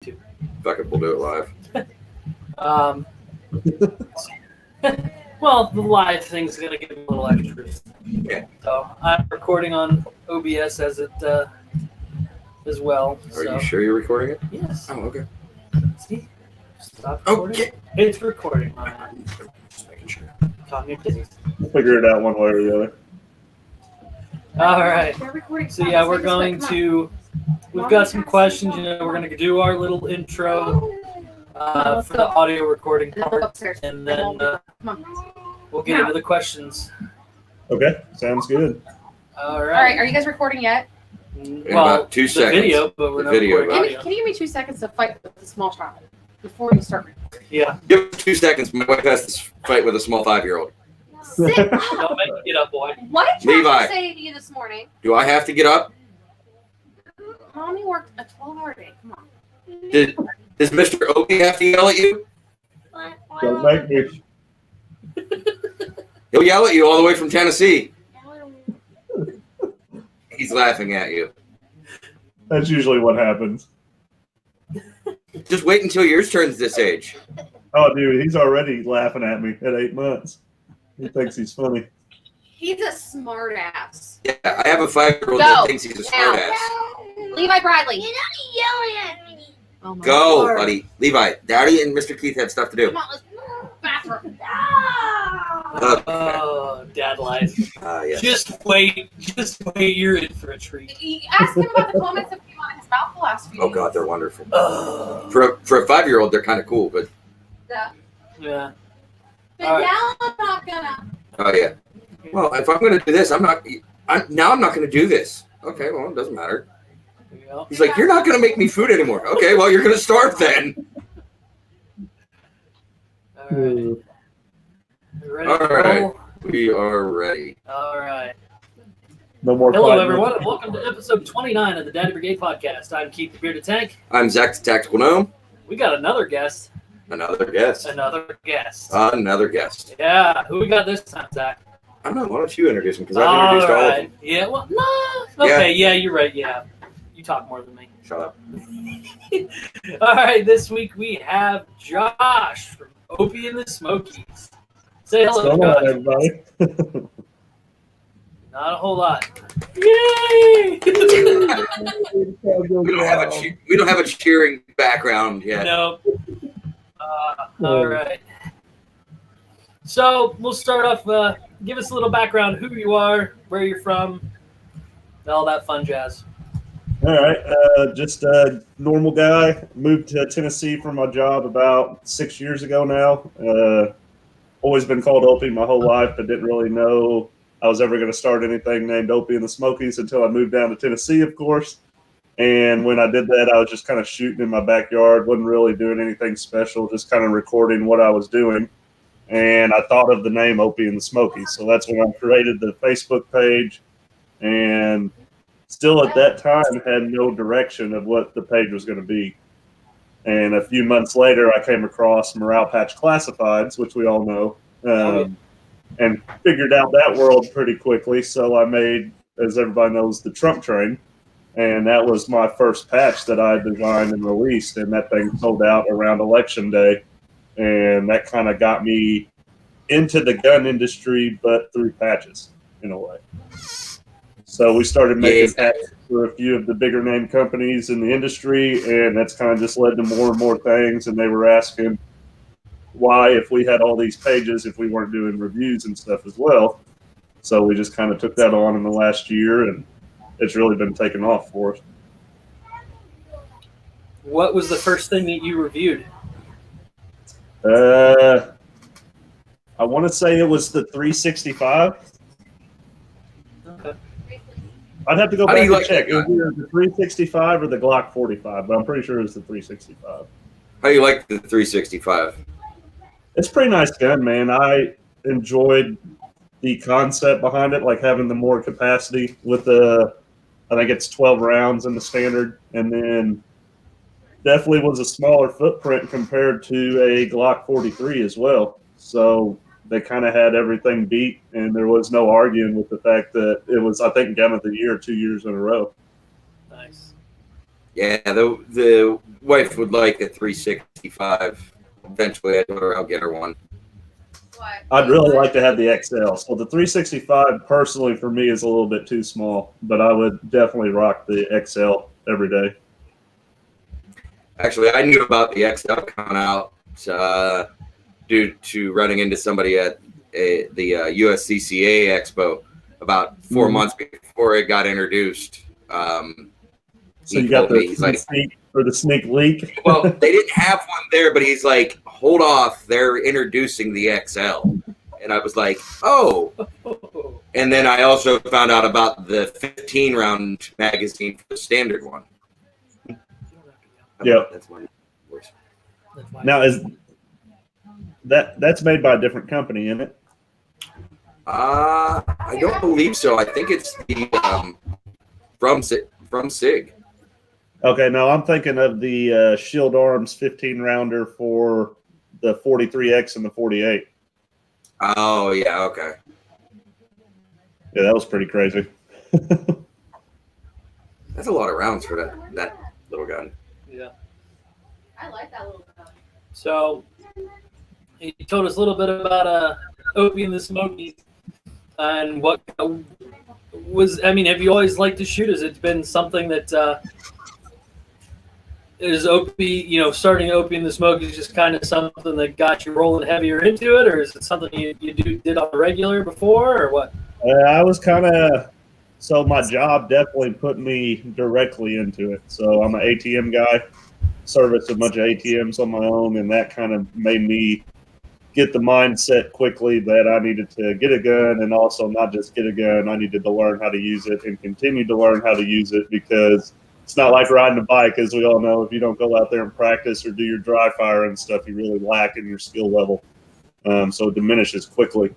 YouTube. Fuck it, we'll do it live. Well, the live thing's gonna give me a little extras. Yeah. So I'm recording on OBS as as well. Are you sure you're recording it? Yes. Oh, okay. See? Stop recording. Okay. It's recording. Just making sure. We'll figure it out one way or the other. All right. So yeah, we're going to. We've got some questions. We're going to do our little intro for the audio recording part, and then we'll get into the questions. Okay, sounds good. All All right. right, are you guys recording yet? In Well, about 2 the seconds. video, but we're The not video, recording right? audio. Can you give me 2 seconds to fight with the small child before you start recording? Yeah. Give it 2 seconds. My wife has to fight with a small 5-year-old. Sit up. Don't make me get up, boy. What did Josh Levi. say to you this morning? Do I have to get up? Mommy worked a 12-hour day. Come on. Does Mr. Opie have to yell at you? Don't make me. He'll yell at you all the way from Tennessee. He's laughing at you. That's usually what happens. Just wait until yours turns this age. Oh, dude, he's already laughing at me at 8 months. He thinks he's funny. He's a smart ass. Yeah, I have a 5-year-old that thinks he's a smart ass. Levi Bradley. You're not yelling at me. Oh my Go, Lord. buddy. Levi, Daddy and Mr. Keith have stuff to do. Come on, let's bathroom. Oh, dad life. Yes. Just wait. You're in for a treat. Ask him about the comments that came out of his mouth the last few Oh, days. God, they're wonderful. Oh. For a 5-year-old, they're kind of cool, but... Yeah. But All right. now I'm not gonna. Oh, yeah. Well, if I'm going to do this, I'm not going to do this. Okay, well, it doesn't matter. There you go. He's like, you're not going to make me food anymore. Okay, well, you're going to starve then. All right. You ready All to right. roll? We are ready. All right. No more Hello, fighting. everyone, and welcome to episode 29 of the Daddy Brigade podcast. I'm Keith the Bearded Tank. I'm Zach the Tactical Gnome. We got another guest. Another guest. Another guest. Another guest. Yeah. Who we got this time, Zach? I don't know. Why don't you introduce him? Because I've introduced all of them. Yeah. Well, no. Okay. Yeah, you're right. Yeah. You talk more than me. Shut up. All right. This week we have Josh from Opie and the Smokies. Say What's hello, going on, Josh. everybody? Not a whole lot. Yay! We don't have a cheering background yet. Nope. All right. So we'll start off. Give us a little background: who you are, where you're from, all that fun jazz. All right, just a normal guy. Moved to Tennessee for my job about 6 years ago now. Always been called Opie my whole life, but didn't really know I was ever going to start anything named Opie and the Smokies until I moved down to Tennessee, of course. And when I did that, I was just kind of shooting in my backyard, wasn't really doing anything special, just kind of recording what I was doing. And I thought of the name Opie and the Smokies. So that's when I created the Facebook page, and still at that time had no direction of what the page was going to be. And a few months later, I came across Morale Patch Classifieds, which we all know, and figured out that world pretty quickly. So I made, as everybody knows, the Trump Train. And that was my first patch that I designed and released. And that thing sold out around Election Day. And that kind of got me into the gun industry, but through patches, in a way. So we started making patches for a few of the bigger name companies in the industry, and that's kind of just led to more and more things. And they were asking why, if we had all these pages, if we weren't doing reviews and stuff as well. So we just kind of took that on in the last year, and it's really been taking off for us. What was the first thing that you reviewed? I want to say it was the 365. Okay. I'd have to go How do back you and like check. that It was gun? either the 365 or the Glock 45, but I'm pretty sure it was the 365. How do you like the 365? It's a pretty nice gun, man. I enjoyed the concept behind it, like having the more capacity with the, I think it's 12 rounds in the standard, and then definitely was a smaller footprint compared to a Glock 43 as well. So they kind of had everything beat, and there was no arguing with the fact that it was, I think, Gun of the Year 2 years in a row. Nice. Yeah, the wife would like a 365. Eventually, I told her I'll get her one. I'd really like to have the XL. So the 365 personally for me is a little bit too small, but I would definitely rock the XL every day. Actually, I knew about the XL coming out due to running into somebody at the USCCA Expo about 4 months before it got introduced. So He you got told me, he's like, the sneak leak. well, they didn't have one there, but he's like, hold off, they're introducing the XL. And I was like, oh. And then I also found out about the 15 round magazine for the standard one. Yeah. That's my voice. Now is that's made by a different company, isn't it? I don't believe so. I think it's the from Sig. Okay, no, I'm thinking of the Shield Arms 15 rounder for the 43X and the 48. Oh yeah, okay. Yeah, that was pretty crazy. That's a lot of rounds for that little gun. Yeah. I like that little gun. So, you told us a little bit about Opie and the Smokies, and what was. I mean, have you always liked to shoot? Has it been something that is Opie? Starting Opie and the Smokies just kind of something that got you rolling heavier into it, or is it something you did on a regular before, or what? I was kind of. So my job definitely put me directly into it. So I'm an ATM guy, service a bunch of ATMs on my own, and that kind of made me get the mindset quickly that I needed to get a gun, and also not just get a gun, I needed to learn how to use it and continue to learn how to use it, because it's not like riding a bike, as we all know. If you don't go out there and practice or do your dry fire and stuff, you really lack in your skill level. So it diminishes quickly.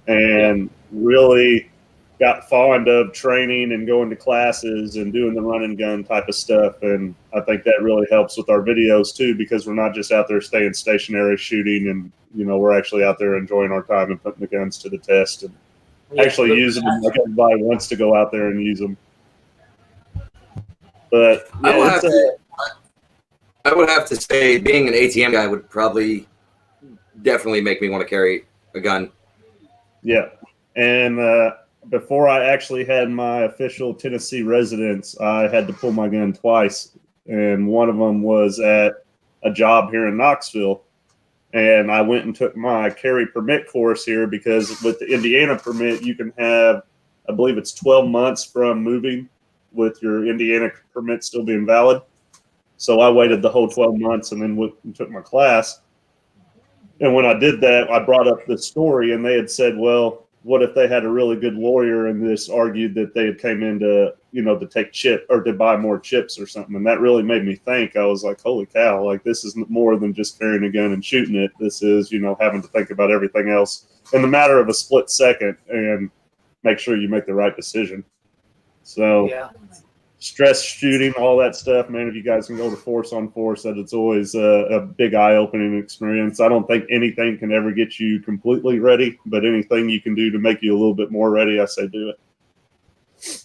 And really got fond of training and going to classes and doing the run and gun type of stuff. And I think that really helps with our videos too, because we're not just out there staying stationary shooting, and we're actually out there enjoying our time and putting the guns to the test and actually using them like everybody wants to go out there and use them. But yeah, I would have to say being an ATM guy would probably definitely make me want to carry a gun. Yeah. And before I actually had my official Tennessee residence, I had to pull my gun twice. And one of them was at a job here in Knoxville. And I went and took my carry permit course here, because with the Indiana permit, you can have, I believe it's 12 months from moving with your Indiana permit still being valid. So I waited the whole 12 months and then went and took my class. And when I did that, I brought up this story, and they had said, well, what if they had a really good lawyer and this argued that they had came in to, to take chip or to buy more chips or something. And that really made me think. I was like, holy cow, like this is more than just carrying a gun and shooting it. This is, having to think about everything else in the matter of a split second and make sure you make the right decision. So Yeah. Stress shooting, all that stuff, man, if you guys can go to force on force, that it's always a big eye-opening experience. I don't think anything can ever get you completely ready, but anything you can do to make you a little bit more ready, I say do it.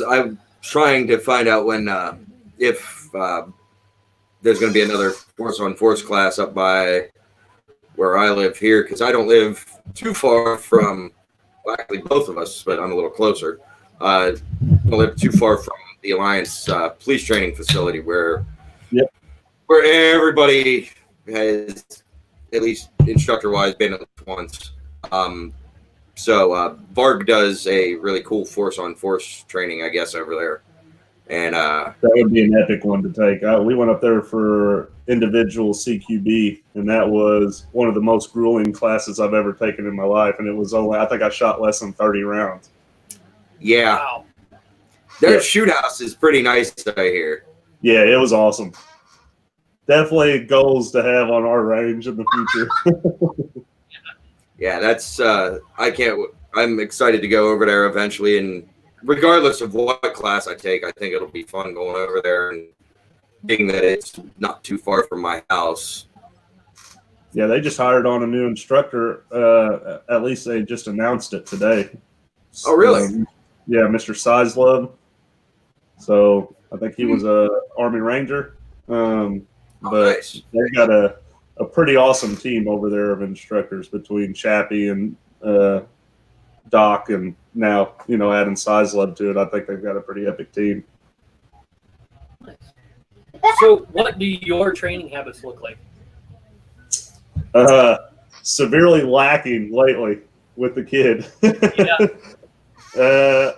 I'm trying to find out when if there's going to be another force on force class up by where I live here, because I don't live too far from, well, actually both of us, but I'm a little closer. I don't live too far from the Alliance police training facility where everybody has, at least instructor-wise, been at least once. So Varg does a really cool force-on-force training, I guess, over there. And that would be an epic one to take. We went up there for individual CQB, and that was one of the most grueling classes I've ever taken in my life. And it was only, I think I shot less than 30 rounds. Yeah. Wow. Their shoot house is pretty nice, I hear. Yeah, it was awesome. Definitely goals to have on our range in the future. Yeah, that's I'm excited to go over there eventually, and regardless of what class I take, I think it'll be fun going over there, and being that it's not too far from my house. Yeah, they just hired on a new instructor. At least they just announced it today. Oh, really? Yeah, Mr. Sizelove. So I think he was a Army Ranger. But nice. they've got a pretty awesome team over there of instructors between Chappie and Doc, and now adding Sizelub to it. I think they've got a pretty epic team. So, what do your training habits look like? Severely lacking lately with the kid. Yeah.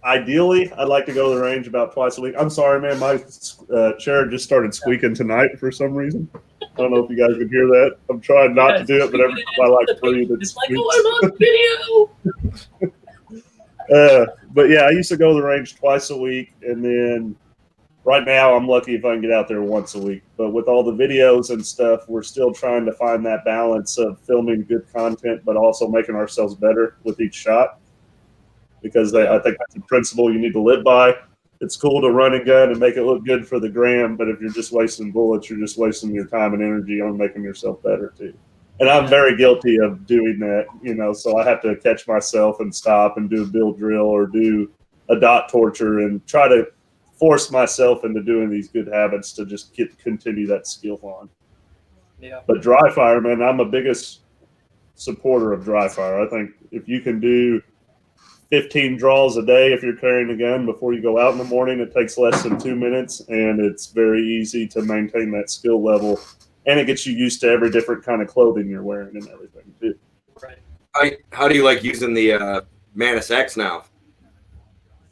Ideally, I'd like to go to the range about twice a week. I'm sorry, man. My chair just started squeaking tonight for some reason. I don't know if you guys can hear that. I'm trying not to do it, but every time I like breathe, it it's like, squeaks. oh, I'm on video. But yeah, I used to go to the range twice a week, and then right now I'm lucky if I can get out there once a week. But with all the videos and stuff, we're still trying to find that balance of filming good content, but also making ourselves better with each shot. Because I think that's a principle you need to live by. It's cool to run and gun and make it look good for the gram, but if you're just wasting bullets, you're just wasting your time and energy on making yourself better too. And I'm very guilty of doing that, so I have to catch myself and stop and do a build drill or do a dot torture and try to force myself into doing these good habits to just continue that skill on. Yeah. But dry fire, man, I'm the biggest supporter of dry fire. I think if you can do 15 draws a day if you're carrying a gun before you go out in the morning, it takes less than 2 minutes, and it's very easy to maintain that skill level, and it gets you used to every different kind of clothing you're wearing and everything too. Right. How do you like using the Manus X now?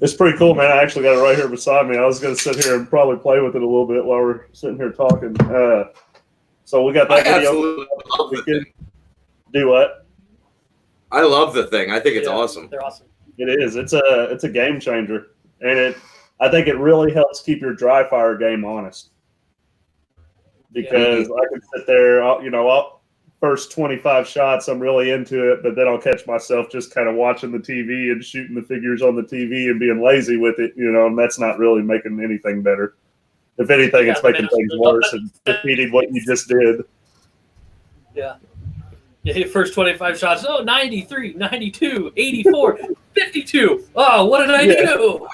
It's pretty cool, man. I actually got it right here beside me. I was going to sit here and probably play with it a little bit while we're sitting here talking. So we got that I video. absolutely love the thing. Do what? I love the thing. I think it's awesome. They're awesome. It is. It's a game changer, and I think it really helps keep your dry fire game honest. Because I can sit there, first 25 shots, I'm really into it, but then I'll catch myself just kind of watching the TV and shooting the figures on the TV and being lazy with it, and that's not really making anything better. If anything, it's making things worse and defeating what you just did. Yeah. You hit first 25 shots. Oh, 93, 92, 84, 52. Oh, what did I do?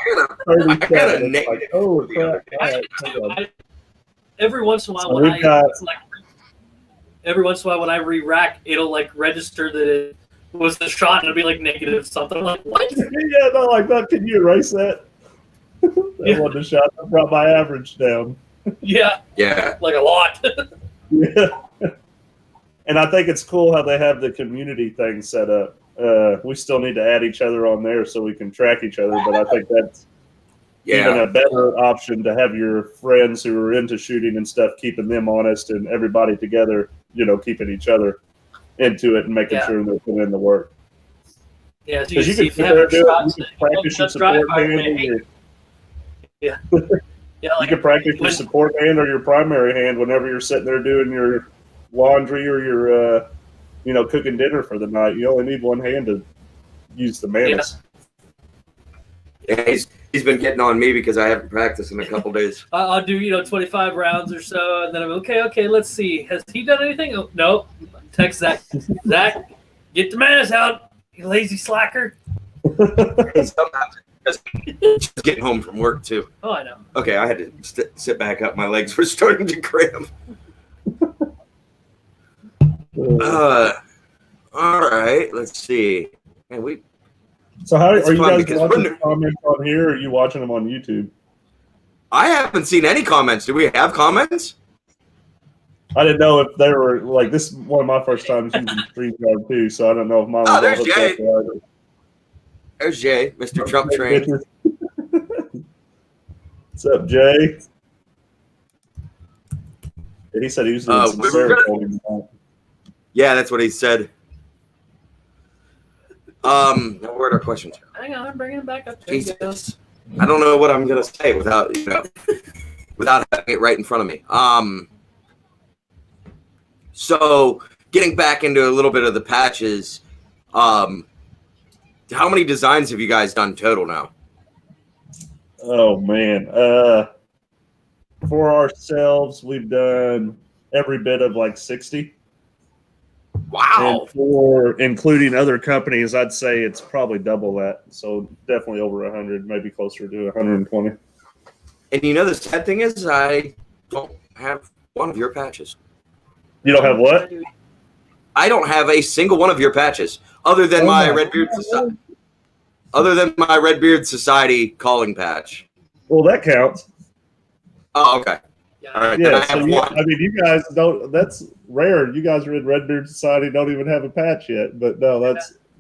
I got a negative. Oh, crap. Every once in a while, So every once in a while when I re-rack, it'll register that it was the shot and it'll be negative something. I'm like, what? Yeah, not like that. Can you erase that? That wasn't a shot that brought my average down. Yeah. Yeah. Like a lot. Yeah. And I think it's cool how they have the community thing set up. We still need to add each other on there so we can track each other, but I think that's even a better option to have your friends who are into shooting and stuff, keeping them honest and everybody together, keeping each other into it and making sure they're putting in the work. Yeah, because you can sit there and do it. You can practice your support hand. Yeah. Yeah, you can practice your support hand or your primary hand whenever you're sitting there doing your laundry or your, cooking dinner for the night. You only need one hand to use the Manus. Yeah, he's been getting on me because I haven't practiced in a couple days. I'll do 25 rounds or so, and then I'm okay. Let's see. Has he done anything? Oh, no. Text Zach. Zach, get the Manus out, you lazy slacker. Just getting home from work too. Oh, I know. Okay, I had to sit back up. My legs were starting to cramp. All right. Let's see. Man, So how are you guys because watching the comments on here, or are you watching them on YouTube? I haven't seen any comments. Do we have comments? I didn't know if they were this is one of my first times using StreamYard too, so I don't know if mine was all there's hooked Jay. up either. There's Jay, Mr. Trump Train. What's up, Jay? He said he was doing some ceremony. Yeah, that's what he said. Where'd our questions go? Hang on, I'm bringing him back up. Jesus. I don't know what I'm gonna say without having it right in front of me. So getting back into a little bit of the patches, how many designs have you guys done total now? Oh man. For ourselves, we've done every bit of 60. Wow. And for including other companies, I'd say it's probably double that. So definitely over 100, maybe closer to 120. And you know the sad thing is, I don't have one of your patches. You don't have what? I don't have a single one of your patches, other than my Redbeard Society calling patch. Well, that counts. Oh, okay. All right. Then Yeah, I have one. I mean, you guys don't. That's rare. You guys are in Redbeard Society, don't even have a patch yet. But no,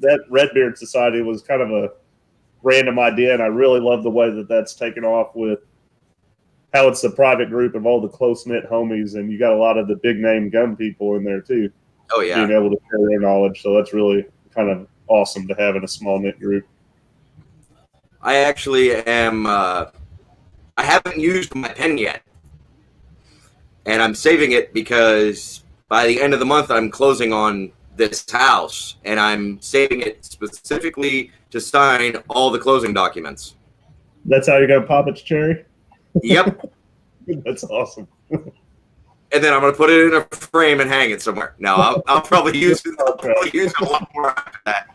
that Redbeard Society was kind of a random idea, and I really love the way that that's taken off with how it's the private group of all the close knit homies, and you got a lot of the big name gun people in there too. Oh yeah. Being able to share their knowledge, so that's really kind of awesome to have in a small knit group. I actually am. I haven't used my pen yet, and I'm saving it because by the end of the month I'm closing on this house, and I'm saving it specifically to sign all the closing documents. That's how you're gonna pop its cherry. Yep. That's awesome. And then I'm going to put it in a frame and hang it somewhere. No, I'll probably use it. I'll probably use it a lot more after that.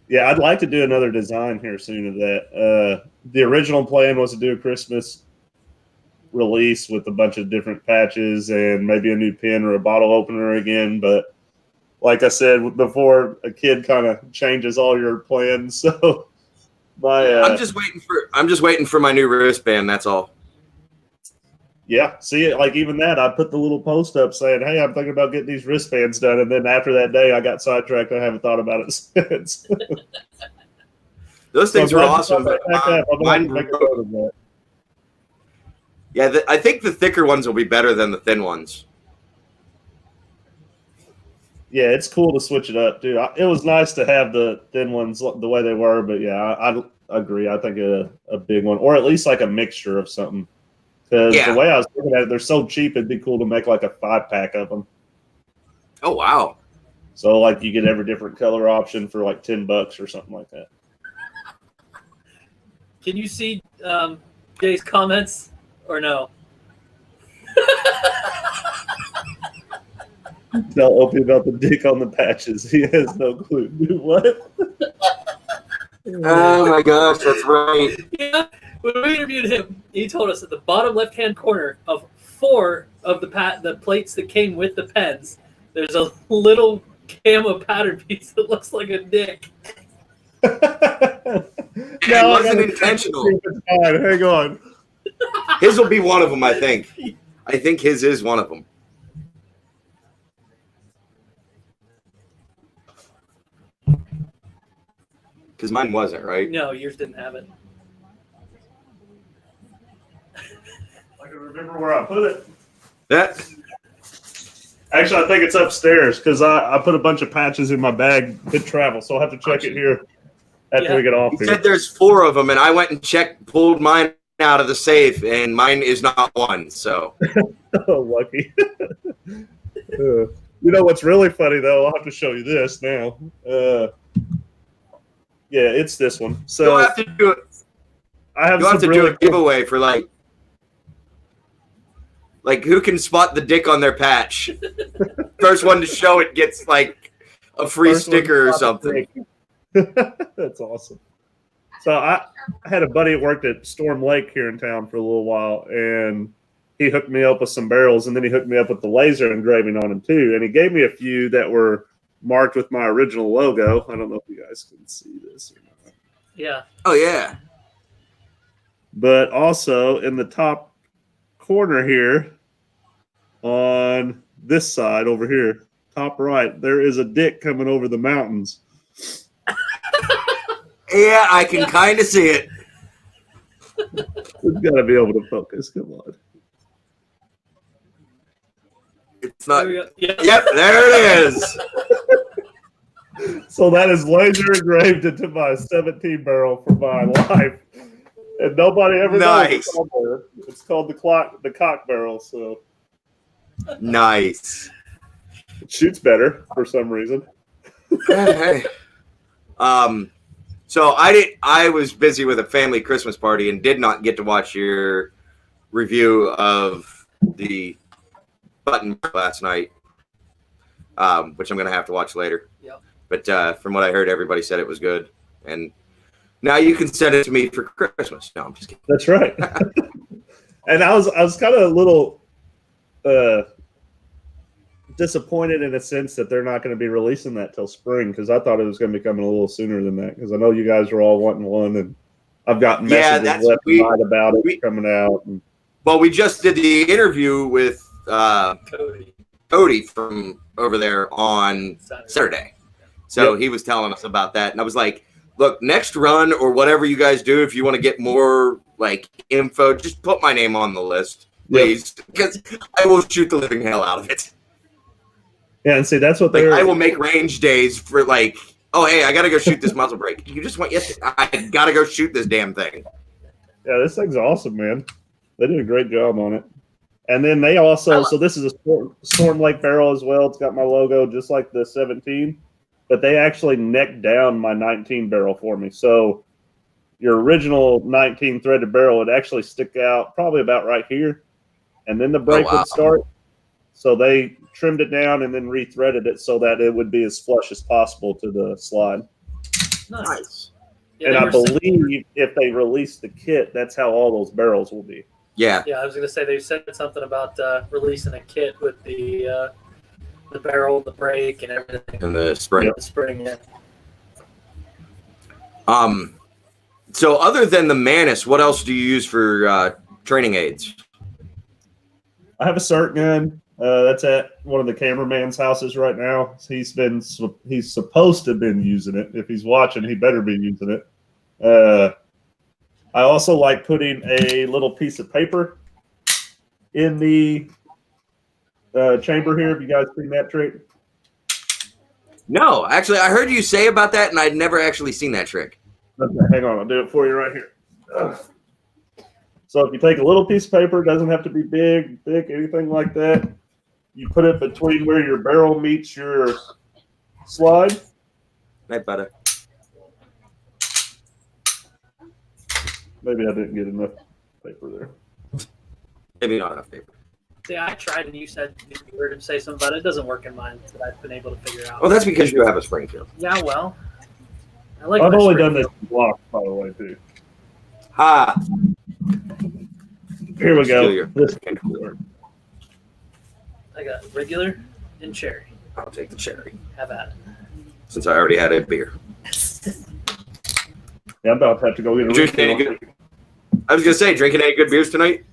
Yeah, I'd like to do another design here soon of that. The original plan was to do a Christmas release with a bunch of different patches and maybe a new pin or a bottle opener again. But like I said before, a kid kind of changes all your plans. So I'm just waiting for my new wristband. That's all. Yeah, see, like even that, I put the little post up saying, "Hey, I'm thinking about getting these wristbands done," and then after that day, I got sidetracked. I haven't thought about it since. Those things were awesome. Yeah, I think the thicker ones will be better than the thin ones. Yeah, it's cool to switch it up, too. It was nice to have the thin ones the way they were, but yeah, I agree. I think a big one, or at least like a mixture of something. Because the way I was looking at it, they're so cheap, it'd be cool to make like a 5-pack of them. Oh, wow. So like you get every different color option for like $10 or something like that. Can you see Jay's comments or no? Tell Opie about the dick on the patches. He has no clue. What? Oh my gosh, that's right. Yeah. When we interviewed him, he told us at the bottom left-hand corner of 4 of the plates that came with the pens, there's a little camo pattern piece that looks like a dick. It wasn't intentional. Hang on. His will be one of them, I think. I think his is one of them. Because mine wasn't, right? No, yours didn't have it. I can remember where I put it. That. Actually, I think it's upstairs because I put a bunch of patches in my bag mid-travel, so I'll have to check it here after we get off He here. said there's 4 of them, and I went and pulled mine out of the safe, and mine is not one, so. Oh, lucky. You know what's really funny, though? I'll have to show you this now. Yeah, it's this one. So you'll have to do it. You'll have to do a giveaway for like who can spot the dick on their patch. First one to show it gets like a free sticker or something. That's awesome. So I had a buddy that worked at Storm Lake here in town for a little while, and he hooked me up with some barrels, and then he hooked me up with the laser engraving on them too. And he gave me a few that were marked with my original logo. I don't know if you guys can see this or not. Yeah. Oh, yeah. But also in the top corner here, on this side over here, top right, there is a dick coming over the mountains. Yeah, I can kind of see it. We've got to be able to focus. Come on. It's not. There we go. Yep, there it is. So that is laser engraved into my 17 barrel for my life, and nobody ever knows it's called the cock barrel. So nice. It shoots better for some reason. Hey. So I was busy with a family Christmas party and did not get to watch your review of the button last night. which I'm gonna have to watch later. Yep. But from what I heard, everybody said it was good, and now you can send it to me for Christmas. No, I'm just kidding. That's right. And I was kind of a little disappointed in a sense that they're not going to be releasing that till spring, because I thought it was going to be coming a little sooner than that, because I know you guys are all wanting one, and I've gotten messages left and right about it coming out. And, well, we just did the interview with Cody from over there on Saturday. So he was telling us about that. And I was like, look, next run or whatever you guys do, if you want to get more like info, just put my name on the list, please. Because I will shoot the living hell out of it. Yeah, and see, that's what I will make range days for like, oh, hey, I got to go shoot this muzzle brake. You just want, yes, I got to go shoot this damn thing. Yeah, this thing's awesome, man. They did a great job on it. And then they also, so this is a Storm Lake barrel as well. It's got my logo just like the 17, but they actually necked down my 19 barrel for me. So your original 19 threaded barrel would actually stick out probably about right here, and then the brake would start. So they trimmed it down and then rethreaded it so that it would be as flush as possible to the slide. Nice. Yeah, and I believe if they release the kit, that's how all those barrels will be. Yeah. Yeah, I was going to say they said something about releasing a kit with the barrel, the brake, and everything. And the spring. Yeah, the spring, yeah. So other than the Manus, what else do you use for training aids? I have a SIRT gun. That's at one of the cameraman's houses right now. He's supposed to have been using it. If he's watching, he better be using it. I also like putting a little piece of paper in the chamber here. Have you guys seen that trick? No, actually, I heard you say about that, and I'd never actually seen that trick. Okay, hang on. I'll do it for you right here. So if you take a little piece of paper, it doesn't have to be big, thick, anything like that. You put it between where your barrel meets your slide. Night butter. Maybe I didn't get enough paper there. Maybe not enough paper. See, I tried, and you said you heard him say something about it. It doesn't work in mine that I've been able to figure out. Well, that's because you have a Springfield. Yeah, well, I like. I've only done this block, by the way, too. Ha! Here we go. This I got regular and cherry. I'll take the cherry. Have at it. Since I already had a beer. Yeah, I'm about to have to go get a refill. I was going to say, drinking any good beers tonight?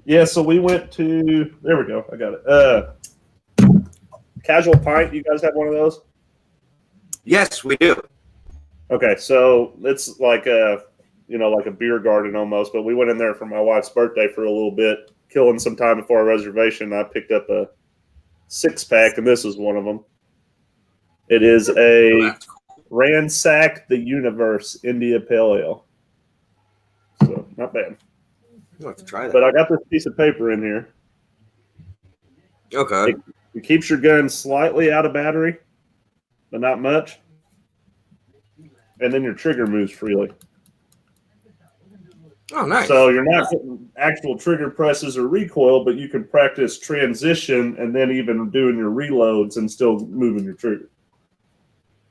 Yeah, so we went to, there we go, I got it. Casual Pint, you guys have one of those? Yes, we do. Okay, so it's like a beer garden almost, but we went in there for my wife's birthday for a little bit, killing some time before our reservation. I picked up a 6-pack, and this is one of them. It is a Ransack the Universe India Pale Ale. So, not bad. You'll have to try that. But I got this piece of paper in here. Okay. It keeps your gun slightly out of battery, but not much. And then your trigger moves freely. Oh, nice. So you're not getting actual trigger presses or recoil, but you can practice transition and then even doing your reloads and still moving your trigger.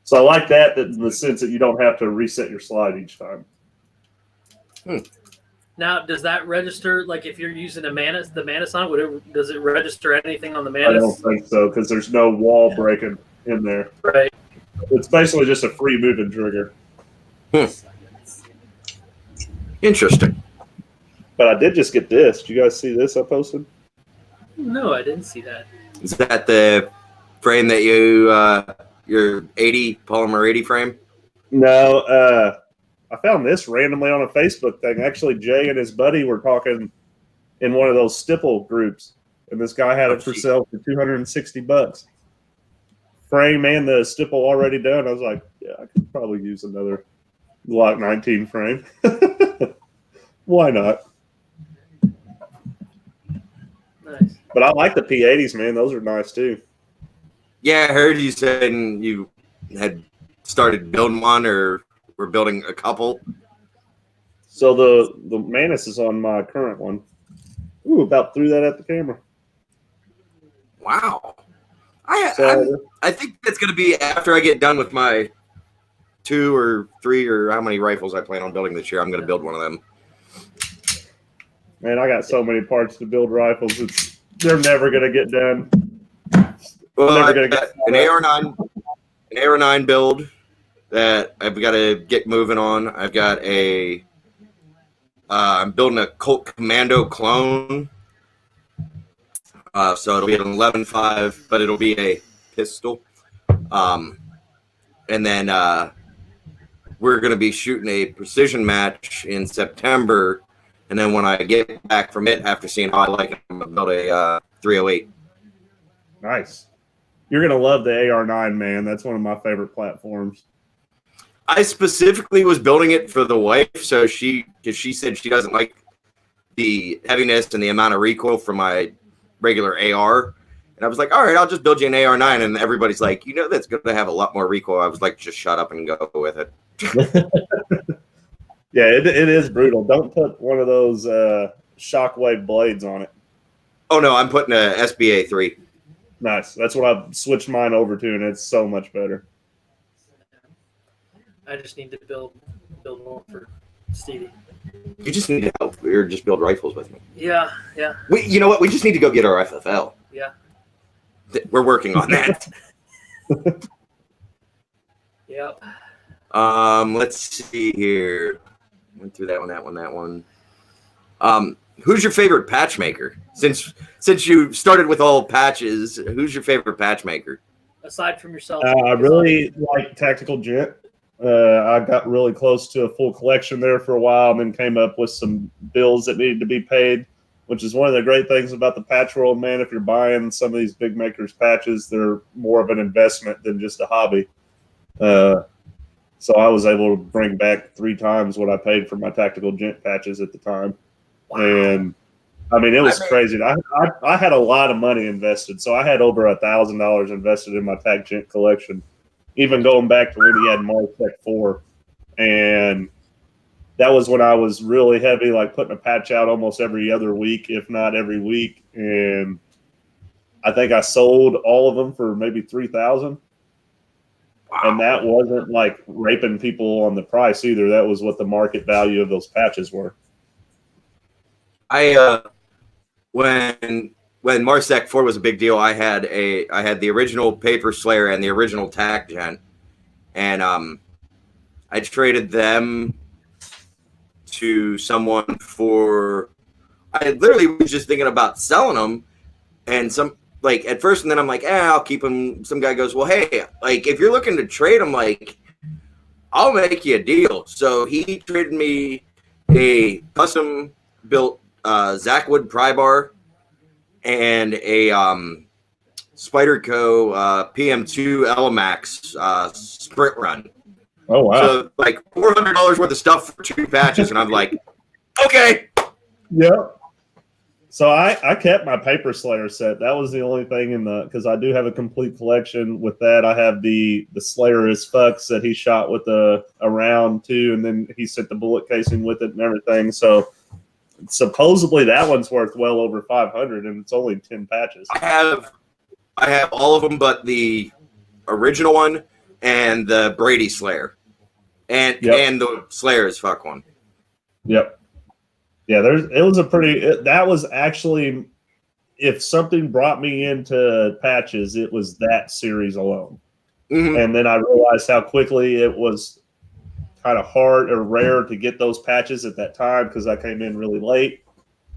So I like that in the sense that you don't have to reset your slide each time. Now, does that register, like if you're using the Manus on, does it register anything on the Manus? I don't think so, because there's no wall breaking in there. Right. It's basically just a free moving trigger. Interesting. But I did just get this. Did you guys see this I posted? No, I didn't see that. Is that the frame that you, your 80, Polymer 80 frame? No, I found this randomly on a Facebook thing. Actually, Jay and his buddy were talking in one of those stipple groups, and this guy had it for sale for $260. Frame and the stipple already done. I was like, yeah, I could probably use another Glock 19 frame. Why not? Nice. But I like the P80s, man. Those are nice too. Yeah, I heard you saying you had started building one or were building a couple. So the Manus is on my current one. Ooh, about threw that at the camera. Wow. I think that's going to be after I get done with my 2 or 3 or how many rifles I plan on building this year. I'm going to build one of them. Man, I got so many parts to build rifles. They're never going to get done. Well, I've got an AR-9 build that I've got to get moving on. I've got I'm building a Colt Commando clone. So it'll be an 11.5, but it'll be a pistol. And then we're going to be shooting a precision match in September. And then when I get back from it, after seeing how I like it, I'm going to build a 308. Nice. You're going to love the AR-9, man. That's one of my favorite platforms. I specifically was building it for the wife, because she said she doesn't like the heaviness and the amount of recoil from my regular AR. And I was like, all right, I'll just build you an AR-9. And everybody's like, that's going to have a lot more recoil. I was like, just shut up and go with it. Yeah, it is brutal. Don't put one of those shockwave blades on it. Oh, no, I'm putting a SBA 3. Nice. That's what I've switched mine over to, and it's so much better. I just need to build one for Stevie. You just need to help or just build rifles with me. Yeah. You know what? We just need to go get our FFL. Yeah. We're working on that. Yep. Let's see here. Went through that one. Who's your favorite patch maker? Since you started with all patches, who's your favorite patch maker? Aside from yourself. I really like Tactical Gent. I got really close to a full collection there for a while, and then came up with some bills that needed to be paid, which is one of the great things about the patch world, man. If you're buying some of these big makers patches, they're more of an investment than just a hobby. So I was able to bring back 3 times what I paid for my Tactical Gent patches at the time. Wow. And I mean, it was crazy. I had a lot of money invested. So I had over $1,000 invested in my Tac Gent collection, even going back to when he had Martech 4. And that was when I was really heavy, like putting a patch out almost every other week, if not every week. And I think I sold all of them for maybe $3,000. And that wasn't like raping people on the price either. That was what the market value of those patches were. When Marsec 4 was a big deal, I had the original Paper Slayer and the original Tac Gent, and I traded them to someone for. I literally was just thinking about selling them, and at first, and then I'm like, I'll keep them. Some guy goes, well, hey, like if you're looking to trade them, like I'll make you a deal. So he traded me a custom built Zachwood pry bar and a Spyderco PM2 Elemax sprint run. Oh wow! So like $400 worth of stuff for 2 patches, and I'm like, okay. Yep. So I kept my Paper Slayer set. That was the only thing because I do have a complete collection with that. I have the Slayer as fucks that he shot with a round too, and then he sent the bullet casing with it and everything. So supposedly that one's worth well over $500, and it's only 10 patches. I have all of them, but the original one and the Brady Slayer, and the Slayer as fuck one. Yep. Yeah, that was actually, if something brought me into patches, it was that series alone. Mm-hmm. And then I realized how quickly it was kind of hard or rare to get those patches at that time because I came in really late.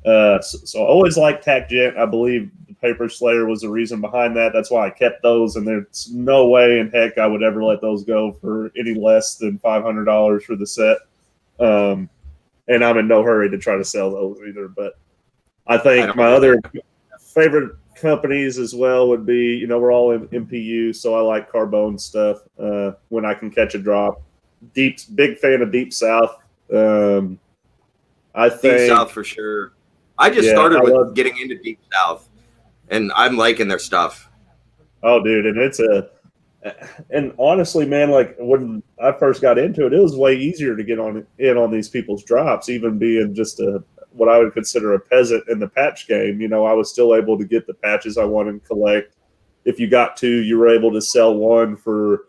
So I always liked Tac Gent. I believe the Paper Slayer was the reason behind that. That's why I kept those, and there's no way in heck I would ever let those go for any less than $500 for the set. And I'm in no hurry to try to sell those either. But I think my other favorite companies as well would be, we're all in MPU, so I like Carbone stuff when I can catch a drop. Big fan of Deep South. I think Deep South for sure. I just started with getting into Deep South, and I'm liking their stuff. Oh, dude, and and honestly, man, like when I first got into it, it was way easier to get on these people's drops, even being just what I would consider a peasant in the patch game. I was still able to get the patches I wanted to collect, if you got two, you were able to sell one for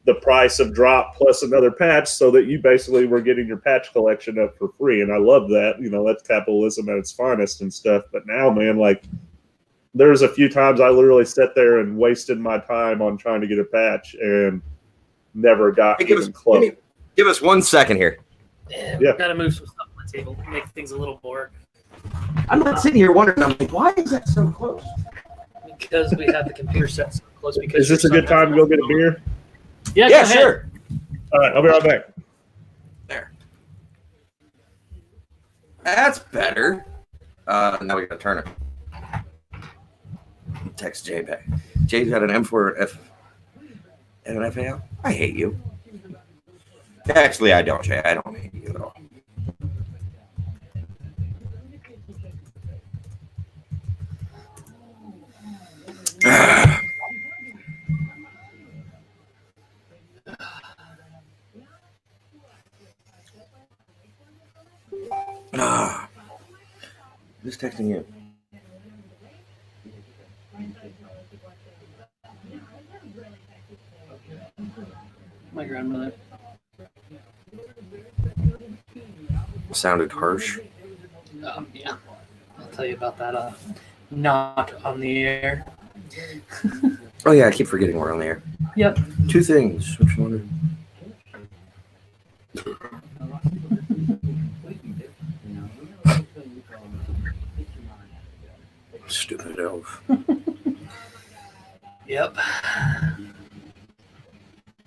the price of drop plus another patch, so that you basically were getting your patch collection up for free. And I love that. That's capitalism at its finest and stuff. But now, man, like, there's a few times I literally sat there and wasted my time on trying to get a patch and never got even close. Give us 1 second here. Yeah, we gotta move some stuff on the table, make things a little more. I'm not sitting here wondering, I'm like, why is that so close? Because we have the computer set so close. Because is this a good time to go get a beer? Yeah, sure. All right, I'll be right back. There. That's better. Now we gotta turn it. Text Jay back. Jay's got an M4 F and an FAL. I hate you. Actually, I don't, Jay. I don't hate you at all. Who's texting you? My grandmother. Sounded harsh. Yeah. I'll tell you about that. Not on the air. Oh yeah, I keep forgetting we're on the air. Yep. 2 things. Which one? Stupid elf. Yep.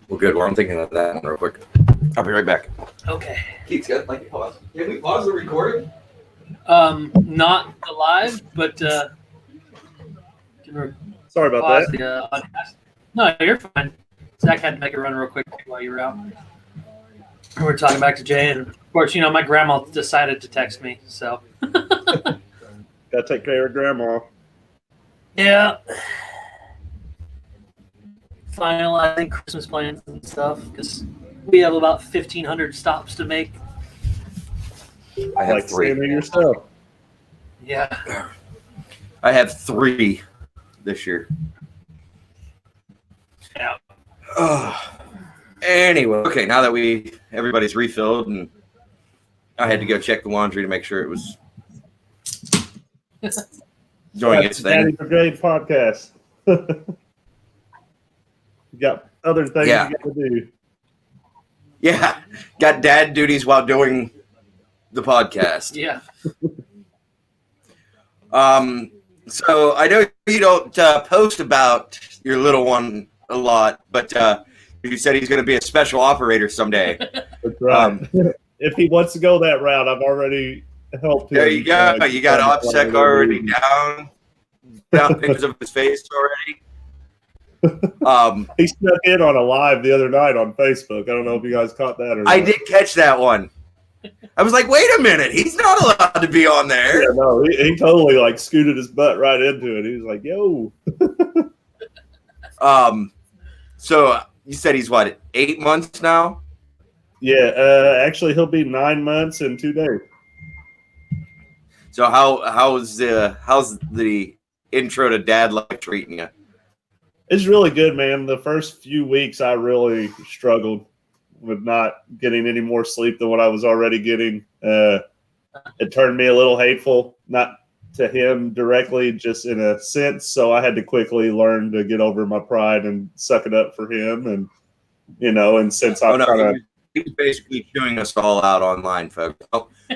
Well, good. Well, I'm thinking of that real quick. I'll be right back. Okay. Keith's got like pause. Can we pause the recording? Not live, but Sorry about pause that. the podcast. No, you're fine. Zach had to make a run real quick while you were out. We're talking back to Jay, and of course, my grandma decided to text me, so. Gotta take care of grandma. Yeah. Finalizing Christmas plans and stuff, because we have about 1,500 stops to make. I have Like 3. Santa yourself. Yeah. I have 3 this year. Yeah. Anyway, okay. Now that everybody's refilled, and I had to go check the laundry to make sure it was doing its thing. Daddy Brigade podcast. You got other things you got to do. Yeah, got dad duties while doing the podcast. Yeah. So I know you don't post about your little one a lot, but you said he's going to be a special operator someday. That's right. If he wants to go that route, I've already helped him. There you go. You got OPSEC already down pictures of his face already. He snuck in on a live the other night on Facebook. I don't know if you guys caught that or not. I did catch that one. I was like, wait a minute, he's not allowed to be on there. Yeah, no, he totally like scooted his butt right into it. He was like, yo. So you said he's what, 8 months now? Yeah, actually he'll be 9 months and 2 days. So how's the intro to dad life treating you? It's really good, man. The first few weeks I really struggled with not getting any more sleep than what I was already getting. It turned me a little hateful, not to him directly, just in a sense. So I had to quickly learn to get over my pride and suck it up for him. And, and since I'm he was basically chewing us all out online, folks.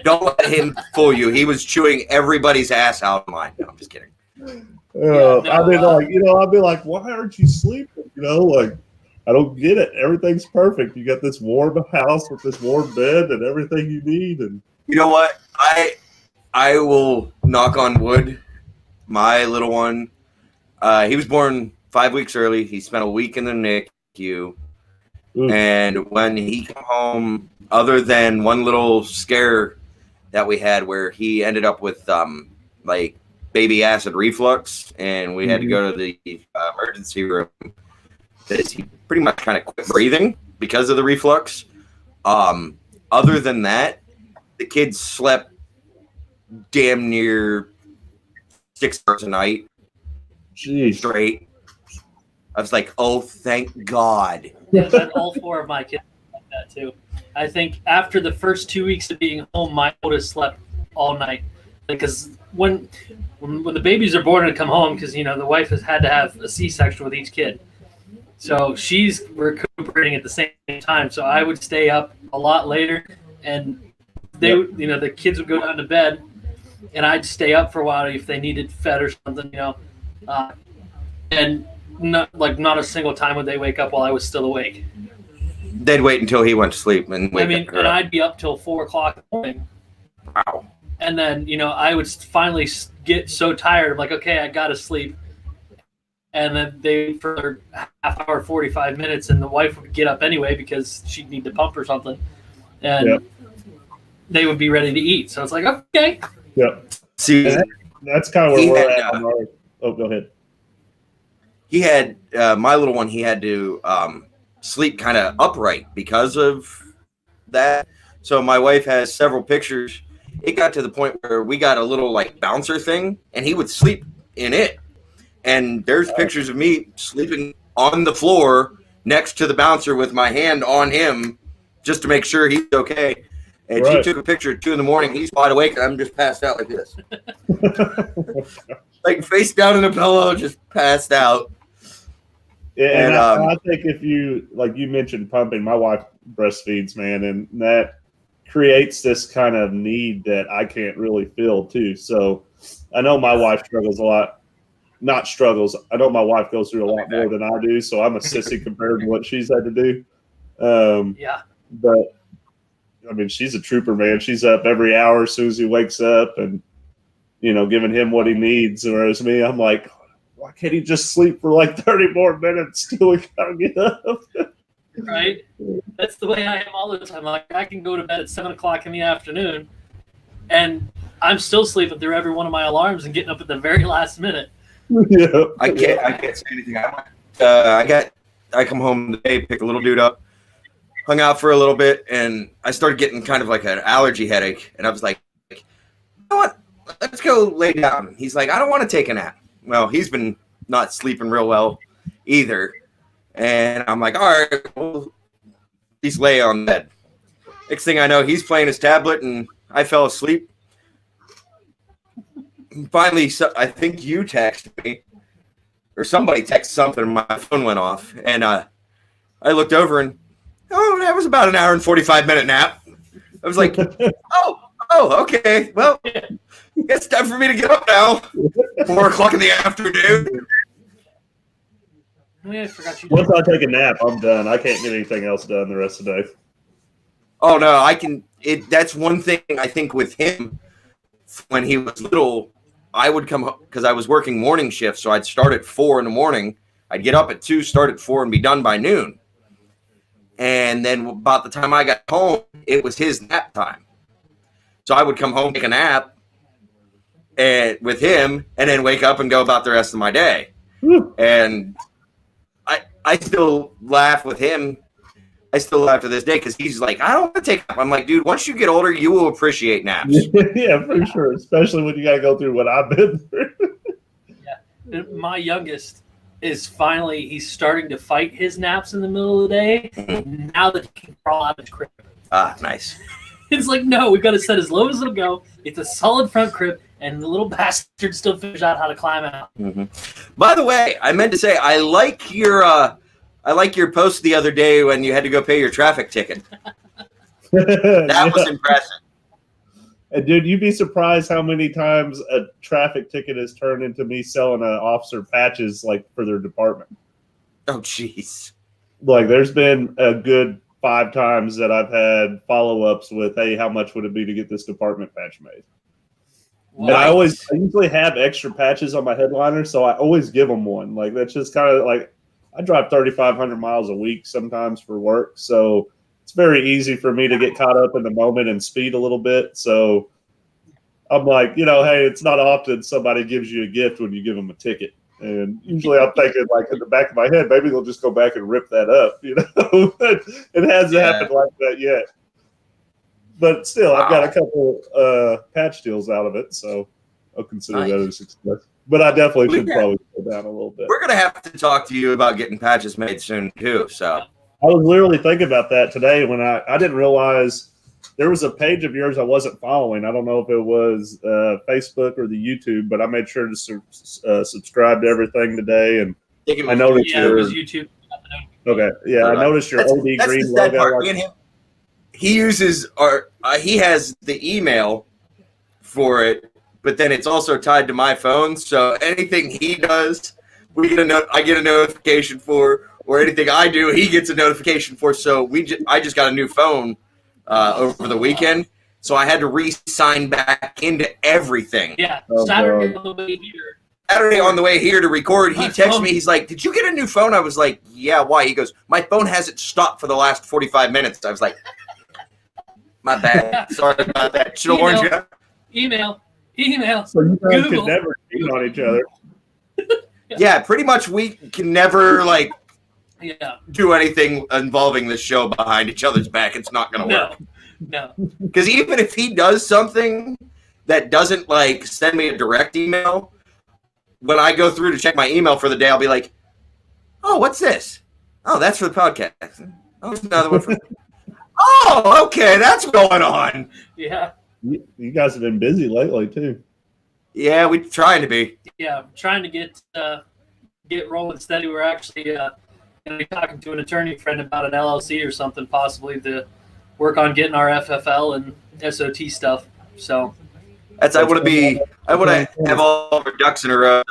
Don't let him fool you. He was chewing everybody's ass out online. No, I'm just kidding. I'd be like, why aren't you sleeping? Like, I don't get it. Everything's perfect. You got this warm house with this warm bed and everything you need. And you know what? I will knock on wood. My little one, he was born 5 weeks early. He spent a week in the NICU. And when he came home, other than one little scare that we had where he ended up with like baby acid reflux, and we had to go to the emergency room because he pretty much kind of quit breathing because of the reflux. Other than that, the kid slept damn near 6 hours a night. Jeez. Straight. I was like, oh, thank God. And all 4 of my kids like that too. I think after the first 2 weeks of being home, my oldest slept all night because when the babies are born and come home, because the wife has had to have a C-section with each kid, so she's recuperating at the same time. So I would stay up a lot later, and the kids would go down to bed, and I'd stay up for a while if they needed fed or something, and not a single time would they wake up while I was still awake. They'd wait until he went to sleep and wake up. And I'd be up till 4 o'clock in the morning. Wow. And then, I would finally get so tired. I'm like, okay, I got to sleep. And then they, for half hour, 45 minutes, and the wife would get up anyway because she'd need to pump or something. And they would be ready to eat. So it's like, okay. Yep. See, that's kind of where we're at. Oh, go ahead. He had, my little one, he had to sleep kind of upright because of that. So my wife has several pictures. It got to the point where we got a little bouncer thing, and he would sleep in it. And there's pictures of me sleeping on the floor next to the bouncer with my hand on him just to make sure he's okay. And she took a picture at 2 a.m. He's wide awake, and I'm just passed out like this. Face down in a pillow, just passed out. Yeah, and I think if you, you mentioned pumping, my wife breastfeeds, man, and that creates this kind of need that I can't really fill too. So I know my wife struggles a lot. Not struggles. I know my wife goes through a lot more than I do, so I'm a sissy compared to what she's had to do. But I mean, she's a trooper, man. She's up every hour as soon as he wakes up and, giving him what he needs. Whereas me, I'm like, why can't he just sleep for 30 more minutes till we gotta get up? Right? That's the way I am all the time. I can go to bed at 7 o'clock in the afternoon, and I'm still sleeping through every one of my alarms and getting up at the very last minute. Yeah. I can't say anything. I come home today, pick a little dude up, hung out for a little bit, and I started getting kind of an allergy headache. And I was like, you know what? Let's go lay down. He's like, I don't want to take a nap. Well, he's been not sleeping real well either. And I'm like, all right, well, he's lay on bed. Next thing I know, he's playing his tablet, and I fell asleep. Finally, I think you texted me, or somebody texted something, and my phone went off. And I looked over, and, that was about an hour and 45-minute nap. I was like, oh, okay. Well, it's time for me to get up now. 4 o'clock in the afternoon. I forgot you. Once I take a nap, I'm done. I can't get anything else done the rest of the day. Oh no, I can. That's one thing I think with him. When he was little, I would come home because I was working morning shifts, so I'd start at 4 a.m. I'd get up at 2, start at 4, and be done by noon. And then about the time I got home, it was his nap time. So I would come home, take a nap, and with him, and then wake up and go about the rest of my day. And I still laugh with him. I still laugh to this day because he's like, I don't want to take a nap. I'm like, dude, once you get older, you will appreciate naps. Yeah, for sure. Especially when you got to go through what I've been through. Yeah. My youngest is finally, he's starting to fight his naps in the middle of the day now that he can crawl out of his crib. Ah, nice. It's like, no, we've got to set as low as it'll go. It's a solid front crib, and the little bastard still figures out how to climb out. Mm-hmm. By the way, I meant to say I like your post the other day when you had to go pay your traffic ticket. That was impressive. And dude, you'd be surprised how many times a traffic ticket has turned into me selling an officer patches for their department. Oh, jeez. There's been a good 5 times that I've had follow-ups with, hey, how much would it be to get this department patch made? Nice. And I usually have extra patches on my headliner, so I always give them one. That's just kind of I drive 3,500 miles a week sometimes for work, so it's very easy for me to get caught up in the moment and speed a little bit. So I'm like, hey, it's not often somebody gives you a gift when you give them a ticket. And usually I'm thinking in the back of my head, maybe they'll just go back and rip that up, It hasn't happened like that yet. But still, I've got a couple patch deals out of it, so I'll consider that a success. But I definitely should probably people down a little bit. We're gonna have to talk to you about getting patches made soon too. So I was literally thinking about that today when I didn't realize there was a page of yours I wasn't following. I don't know if it was Facebook or the YouTube, but I made sure to subscribe to everything today. And I noticed Yeah, it was YouTube. Okay, yeah, I noticed your OD that's green the sad logo. part. Me and him, he uses he has the email for it, but then it's also tied to my phone. So anything he does, I get a notification for, or anything I do, he gets a notification for. So I just got a new phone over the weekend, so I had to re-sign back into everything. Yeah, Saturday on the way here. Saturday on the way here to record, he texted me. He's like, "Did you get a new phone?" I was like, "Yeah, why?" He goes, "My phone hasn't stopped for the last 45 minutes." I was like, "My bad. Sorry about that. Should have warned you." Email. So you guys Google. could never cheat on each other. Yeah, pretty much we can never Yeah. do anything involving this show behind each other's back. It's not going to work. No. Because even if he does something that doesn't send me a direct email, when I go through to check my email for the day, I'll be like, "Oh, what's this? Oh, that's for the podcast. Oh, it's another one for." Oh, okay, that's going on. Yeah. You guys have been busy lately too. Yeah, we're trying to be. Yeah, trying to get rolling steady. We're actually going to be talking to an attorney friend about an LLC or something, possibly to work on getting our FFL and SOT stuff. So I want to have all of our ducks in a row.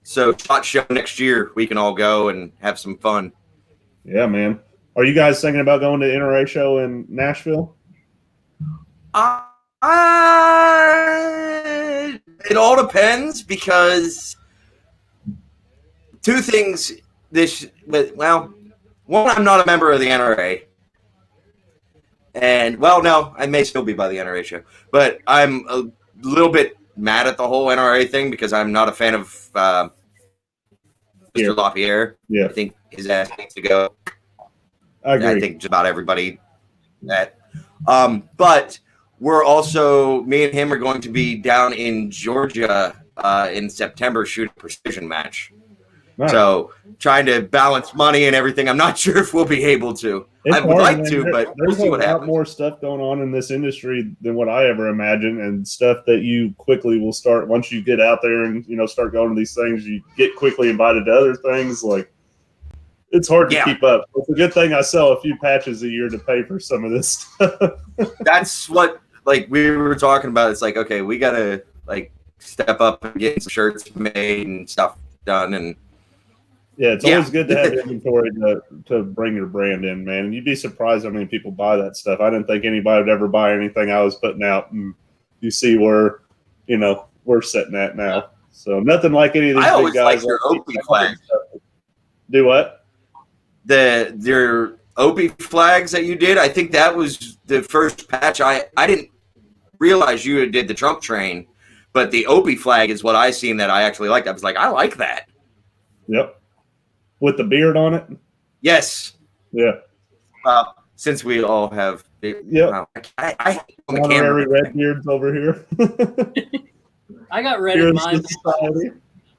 So SHOT Show next year, we can all go and have some fun. Yeah, man. Are you guys thinking about going to NRA show in Nashville? It all depends, because two things. One, I'm not a member of the NRA. And, no, I may still be by the NRA show. But I'm a little bit mad at the whole NRA thing because I'm not a fan of Mr. LaPierre. Yeah. I think his ass needs to go. I agree. I think just about everybody that. But we're also, me and him are going to be down in Georgia in September shooting a precision match. Nice. So trying to balance money and everything. I'm not sure if we'll be able to. I would like to, but we'll see what happens. There's a lot more stuff going on in this industry than what I ever imagined, and stuff that you quickly will start once you get out there and start going to these things. You get quickly invited to other things. It's hard to keep up. It's a good thing I sell a few patches a year to pay for some of this stuff. That's what we were talking about. It's okay, we gotta step up and get some shirts made and stuff done. And yeah, it's always good to have inventory to bring your brand in, man. And you'd be surprised how many people buy that stuff. I didn't think anybody would ever buy anything I was putting out, and you see where we're sitting at now. So nothing like any of these big guys. Like your Opie flags. Do what? Their Opie flags that you did. I think that was the first patch. I didn't realize you did the Trump train, but the Opie flag is what I seen that I actually liked. I was like, I like that. Yep. With the beard on it? Yes. Yeah. Well, since we all have I on the camera. red beards over here. I got red in mine.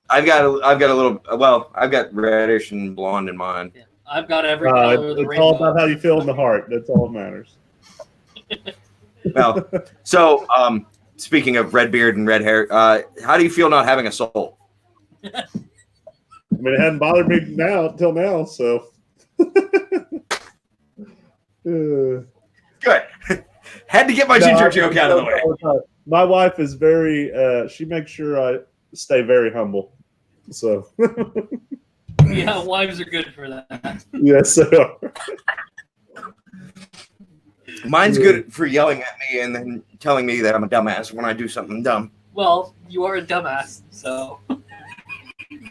I've got a little. Well, I've got reddish and blonde in mine. Yeah. I've got every color of the it's rainbow. all about how you feel in the heart. That's all that matters. Well, so speaking of red beard and red hair, how do you feel not having a soul? I mean, it hadn't bothered me till now. So good. Had to get my ginger joke out of the way. My wife is very. She makes sure I stay very humble. So. Yeah, wives are good for that. Yes, they are. Mine's good for yelling at me and then telling me that I'm a dumbass when I do something dumb. Well, you are a dumbass, so.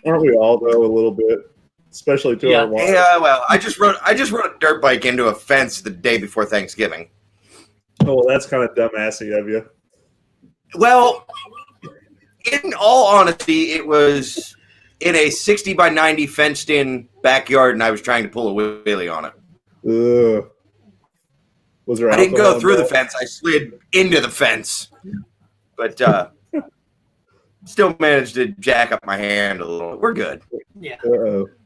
Aren't we all though a little bit, especially to our wives? Yeah, well, I just rode a dirt bike into a fence the day before Thanksgiving. Oh, well, that's kind of dumbassy of you. Well, in all honesty, it was in a 60 by 90 fenced in backyard, and I was trying to pull a wheelie on it. Ugh. Was there? I didn't go through the fence. I slid into the fence. But still managed to jack up my hand a little. We're good. Yeah.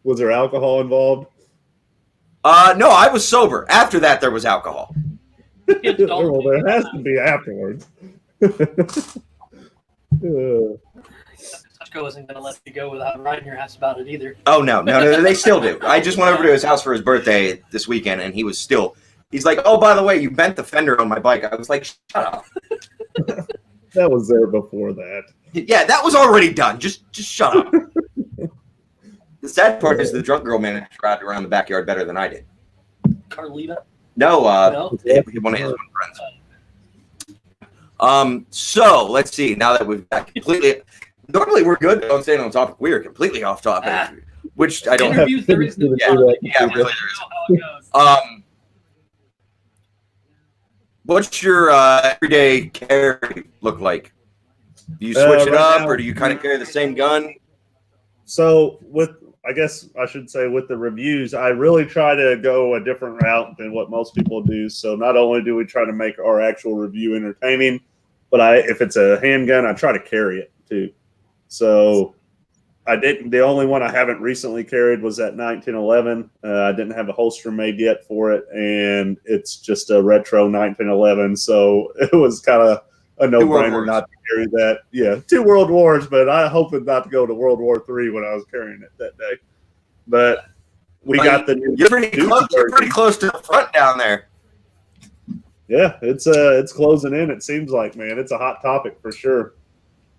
Was there alcohol involved? No, I was sober. After that, there was alcohol. Well, there has to be afterwards. Tushko wasn't going to let you go without riding your ass about it either. Oh, no, they still do. I just went over to his house for his birthday this weekend, and he's like, oh, by the way, you bent the fender on my bike. I was like, shut up. That was there before that. Yeah, that was already done. Just shut up. The sad part is the drunk girl managed to ride around the backyard better than I did. Carlita? No, No? one of his friends. So let's see. Now that we've got completely, normally we're good on staying on topic. We are completely off topic, which I don't have. Interviews, there is no Yeah, really, there is. What's your everyday carry look like? Do you switch it right up, now, or do you kind of carry the same gun? So I guess I should say with the reviews, I really try to go a different route than what most people do. So not only do we try to make our actual review entertaining, but if it's a handgun, I try to carry it too. So the only one I haven't recently carried was that 1911. I didn't have a holster made yet for it, and it's just a retro 1911. So it was kind of a no-brainer not to carry that. Yeah, 2 World Wars, but I hoped not to go to World War III when I was carrying it that day. But got the new. You're pretty close to the front down there. Yeah, it's closing in. It seems like, man, it's a hot topic for sure.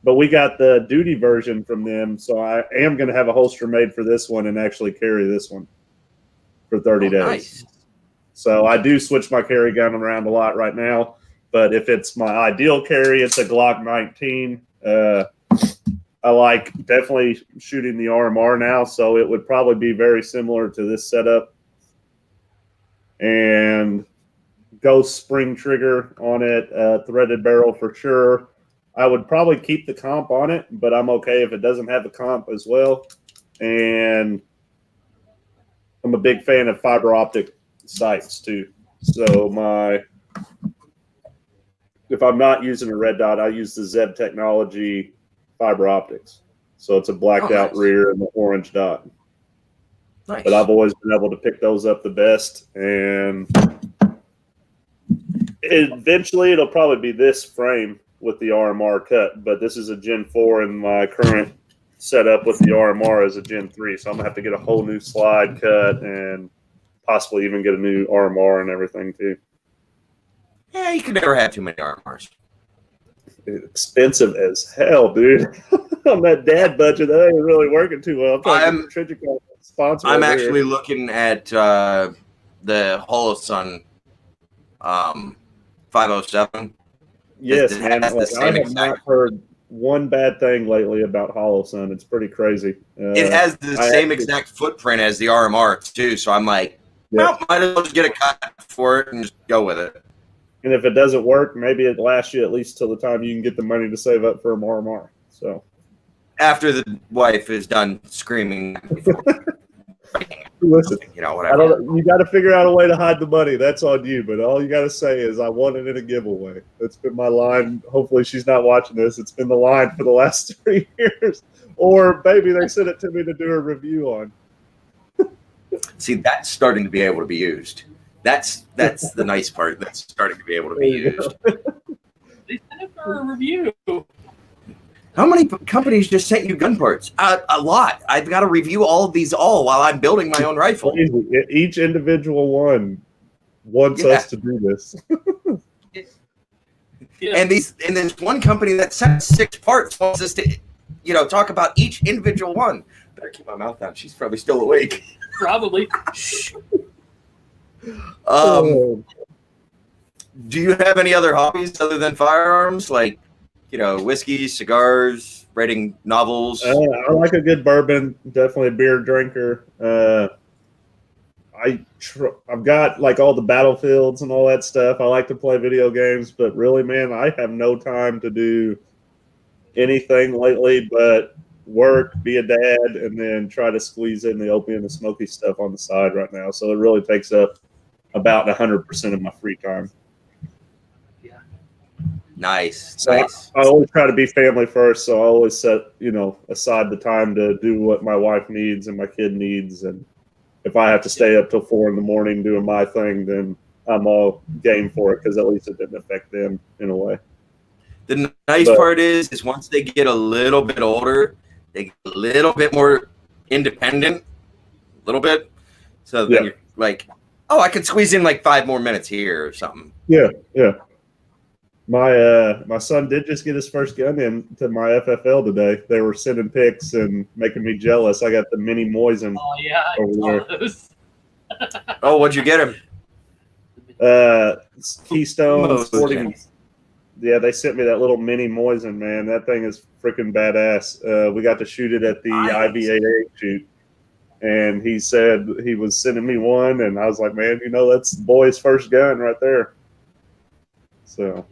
But we got the duty version from them, so I am going to have a holster made for this one and actually carry this one for 30 days. Nice. So I do switch my carry gun around a lot right now. But if it's my ideal carry, it's a Glock 19. I like definitely shooting the RMR now, so it would probably be very similar to this setup. And ghost spring trigger on it, threaded barrel for sure. I would probably keep the comp on it, but I'm okay if it doesn't have the comp as well. And I'm a big fan of fiber optic sights too. So if I'm not using a red dot, I use the Zeb Technology fiber optics. So it's a blacked out rear and the orange dot. Nice. But I've always been able to pick those up the best. And eventually it'll probably be this frame with the RMR cut. But this is a Gen 4 and my current setup with the RMR is a Gen 3. So I'm going to have to get a whole new slide cut and possibly even get a new RMR and everything too. Yeah, you can never have too many RMRs. Expensive as hell, dude. On that dad budget, that ain't really working too well. I'm actually looking at the Holosun 507. Yes, man. I have not heard one bad thing lately about Holosun. It's pretty crazy. It has the same exact footprint as the RMR too, so I'm like, well, might as well just get a cut for it and just go with it. And if it doesn't work, maybe it lasts you at least till the time you can get the money to save up for a RMR. So after the wife is done screaming, listen, whatever. You got to figure out a way to hide the money. That's on you. But all you got to say is, I won it in a giveaway. That's been my line. Hopefully she's not watching this. It's been the line for the last 3 years. Or maybe they sent it to me to do a review on. See, that's starting to be able to be used. That's the nice part. That's starting to be able to be used. They sent it for a review. How many companies just sent you gun parts? A lot. I've got to review all of these while I'm building my own rifle. Each individual one wants us to do this. And there's one company that sent 6 parts wants us to, talk about each individual one. Better keep my mouth down. She's probably still awake. Probably. Do you have any other hobbies other than firearms, like whiskey, cigars, writing novels? I like a good bourbon. Definitely a beer drinker. I've got like all the Battlefields and all that stuff. I like to play video games, but really, man, I have no time to do anything lately but work, be a dad, and then try to squeeze in the Opie and the Smokies stuff on the side right now. So it really takes up about 100% of my free time. Nice, So nice. I always try to be family first, so I always set, aside the time to do what my wife needs and my kid needs. And if I have to stay up till 4 a.m. doing my thing, then I'm all game for it because at least it didn't affect them in a way. The nice part is once they get a little bit older, they get a little bit more independent, a little bit. So then you're like, oh, I could squeeze in like 5 more minutes here or something. Yeah, yeah. My son did just get his first gun into my FFL today. They were sending pics and making me jealous. I got the mini Moisen. Oh yeah, I over saw those. Oh, what'd you get him? Keystone Sporting. Yeah, they sent me that little mini Moisen, man. That thing is freaking badass. We got to shoot it at the IVAA shoot, and he said he was sending me one, and I was like, man, that's the boy's first gun right there. So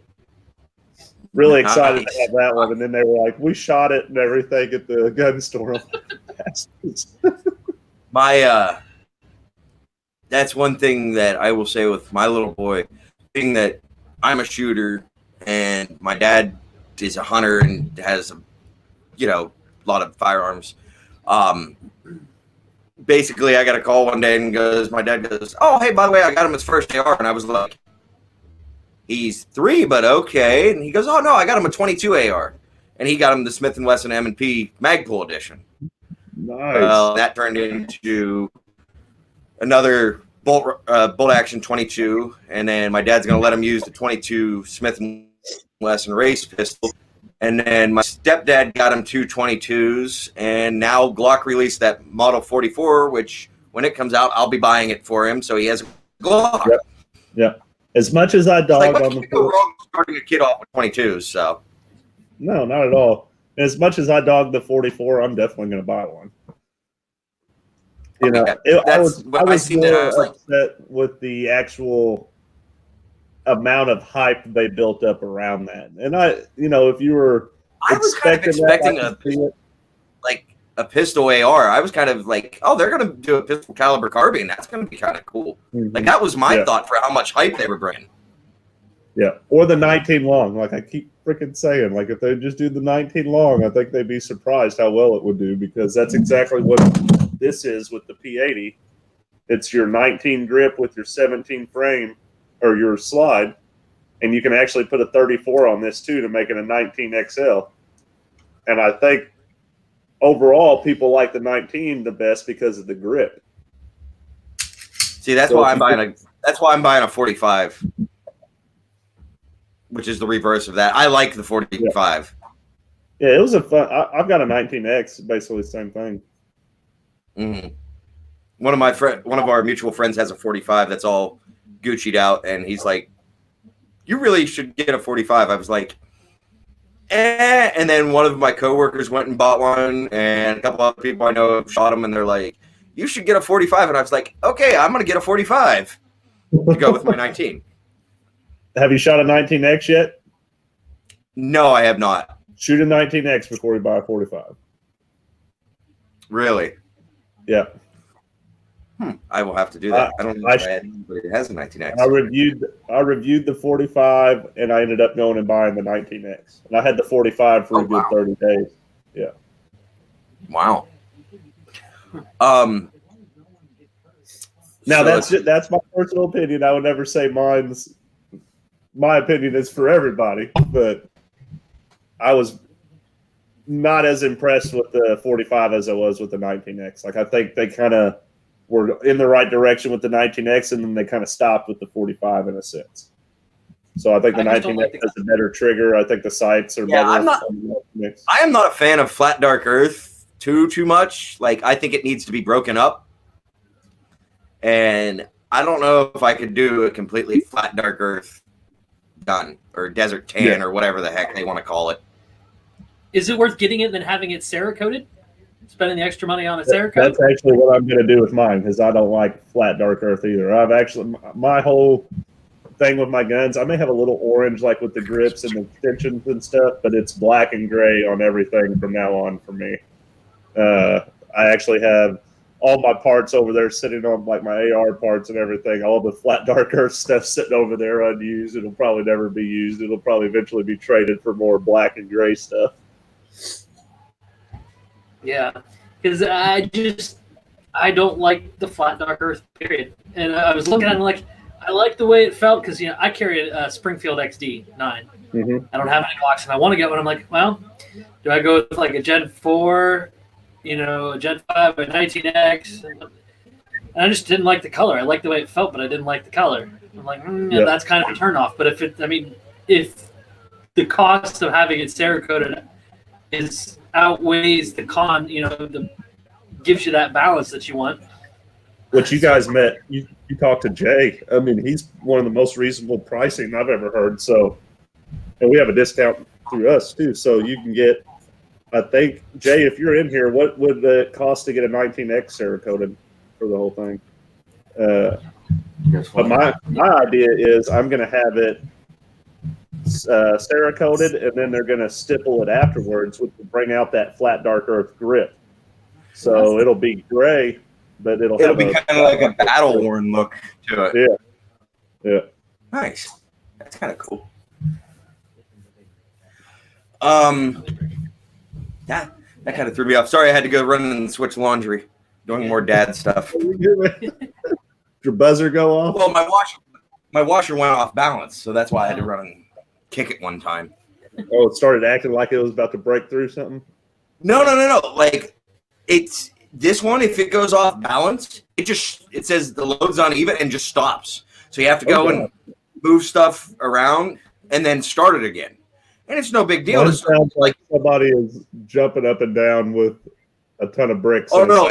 really excited to have that one. And then they were like, we shot it and everything at the gun store. That's one thing that I will say with my little boy, being that I'm a shooter and my dad is a hunter and has a lot of firearms. Basically, I got a call one day and my dad goes, oh, hey, by the way, I got him his first AR. And I was like, he's 3, but okay. And he goes, oh, no, I got him a 22 AR. And he got him the Smith & Wesson M&P Magpul edition. Nice. Well, that turned into another bolt action 22. And then my dad's going to let him use the 22 Smith & Wesson race pistol. And then my stepdad got him 2 22s. And now Glock released that Model 44, which when it comes out, I'll be buying it for him. So he has a Glock. Yep. As much as I dog what on can the go wrong starting a kid off with 22s? So no, not at all. As much as I dog the 44, I'm definitely going to buy one. I was more upset with the actual amount of hype they built up around that. And if you were, I was kind of expecting a pistol AR. I was kind of like, oh, they're going to do a pistol caliber carbine. That's going to be kind of cool. Mm-hmm. Like that was my thought for how much hype they were bringing. Yeah, or the 19 long. Like I keep freaking saying, like if they just do the 19 long, I think they'd be surprised how well it would do because that's exactly what this is with the P80. It's your 19 grip with your 17 frame or your slide, and you can actually put a 34 on this too to make it a 19 XL. And I think overall, people like the 19 the best because of the grip. See, that's why I'm buying a 45, which is the reverse of that. I like the 45. Yeah, it was a fun. I've got a 19X, basically the same thing. Mm-hmm. One of our mutual friends has a 45 that's all Gucci'd out, and he's like, "You really should get a 45." I was like, "Eh." And then one of my coworkers went and bought one, and a couple other people I know shot them, and they're like, "You should get a 45." And I was like, "Okay, I'm gonna get a 45 to go with my 19." Have you shot a 19X yet? No, I have not. Shoot a 19X before you buy a 45. Really? Yeah. I will have to do that. I don't know if I had, but it has a 19X. I reviewed the 45, and I ended up going and buying the 19X. And I had the 45 for a good 30 days. Yeah. Wow. Now that's my personal opinion. I would never say my opinion is for everybody, but I was not as impressed with the 45 as I was with the 19X. Like I think they kind of were in the right direction with the 19X, and then they kind of stopped with the 45 in a sense. So I think the 19X has a better trigger. I think the sights are better. I am not a fan of flat dark earth too much. Like I think it needs to be broken up. And I don't know if I could do a completely flat dark earth gun or desert tan or whatever the heck they want to call it. Is it worth getting it than having it Cerakoted? Spending the extra money on a Cerakote? That's actually what I'm going to do with mine because I don't like flat dark earth either. I've actually my whole thing with my guns, I may have a little orange like with the grips and the extensions and stuff, but it's black and gray on everything from now on for me. I actually have all my parts over there sitting on like my AR parts and everything. All the flat dark earth stuff sitting over there unused. It'll probably never be used. It'll probably eventually be traded for more black and gray stuff. Yeah, because I don't like the flat dark earth period. And I was looking at it like, I like the way it felt because, I carry a Springfield XD9. Mm-hmm. I don't have any Glocks, and I want to get one. I'm like, well, do I go with like a Gen 4, a Gen 5, a 19X? And I just didn't like the color. I liked the way it felt, but I didn't like the color. I'm like, that's kind of a turnoff. But if the cost of having it Cerakoted outweighs the con, gives you that balance that you want. What you guys met, you talked to Jay. I mean, he's one of the most reasonable pricing I've ever heard. So, and we have a discount through us too. So you can get, I think, Jay, if you're in here, what would it cost to get a 19X Cerakoted for the whole thing? But my idea is I'm going to have it Cerakoted, and then they're going to stipple it afterwards, which will bring out that flat dark earth grip. So it'll be gray, but it'll be kind of like a battle worn look to it. Yeah. Nice. That's kind of cool. Yeah, that kind of threw me off. Sorry, I had to go run and switch laundry, doing more dad stuff. Did your buzzer go off? Well, my washer went off balance, so that's why I had to run and kick it one time. Oh, it started acting like it was about to break through something? No. Like, it's this one, if it goes off balance, it says the load's uneven and just stops. So you have to go and move stuff around and then start it again. And it's no big deal. It sounds like somebody is jumping up and down with a ton of bricks. Oh, no.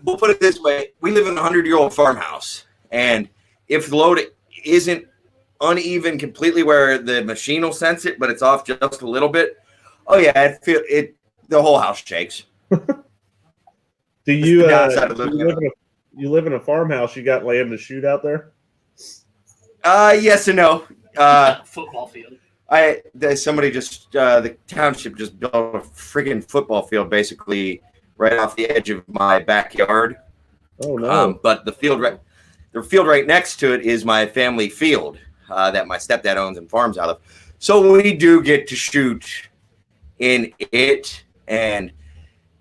We'll put it this way. We live in a 100-year-old farmhouse. And if the load isn't uneven completely where the machine will sense it, but it's off just a little bit, the whole house shakes. Do you live in a farmhouse? You got land to shoot out there? Yes and no. Football field. The township just built a friggin' football field basically right off the edge of my backyard. Oh no! But the field right next to it is my family field that my stepdad owns and farms out of. So we do get to shoot in it, and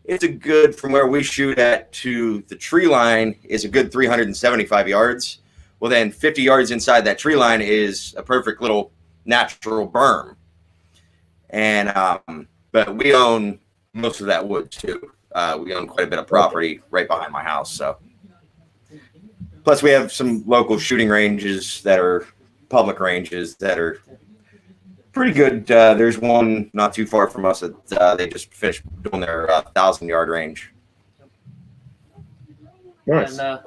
it's a good, from where we shoot at to the tree line is a good 375 yards. Well, then 50 yards inside that tree line is a perfect little natural berm. And but we own most of that wood too. We own quite a bit of property right behind my house. So plus we have some local shooting ranges that are public ranges that are pretty good. There's one not too far from us that they just finished doing their 1,000-yard range. Nice. And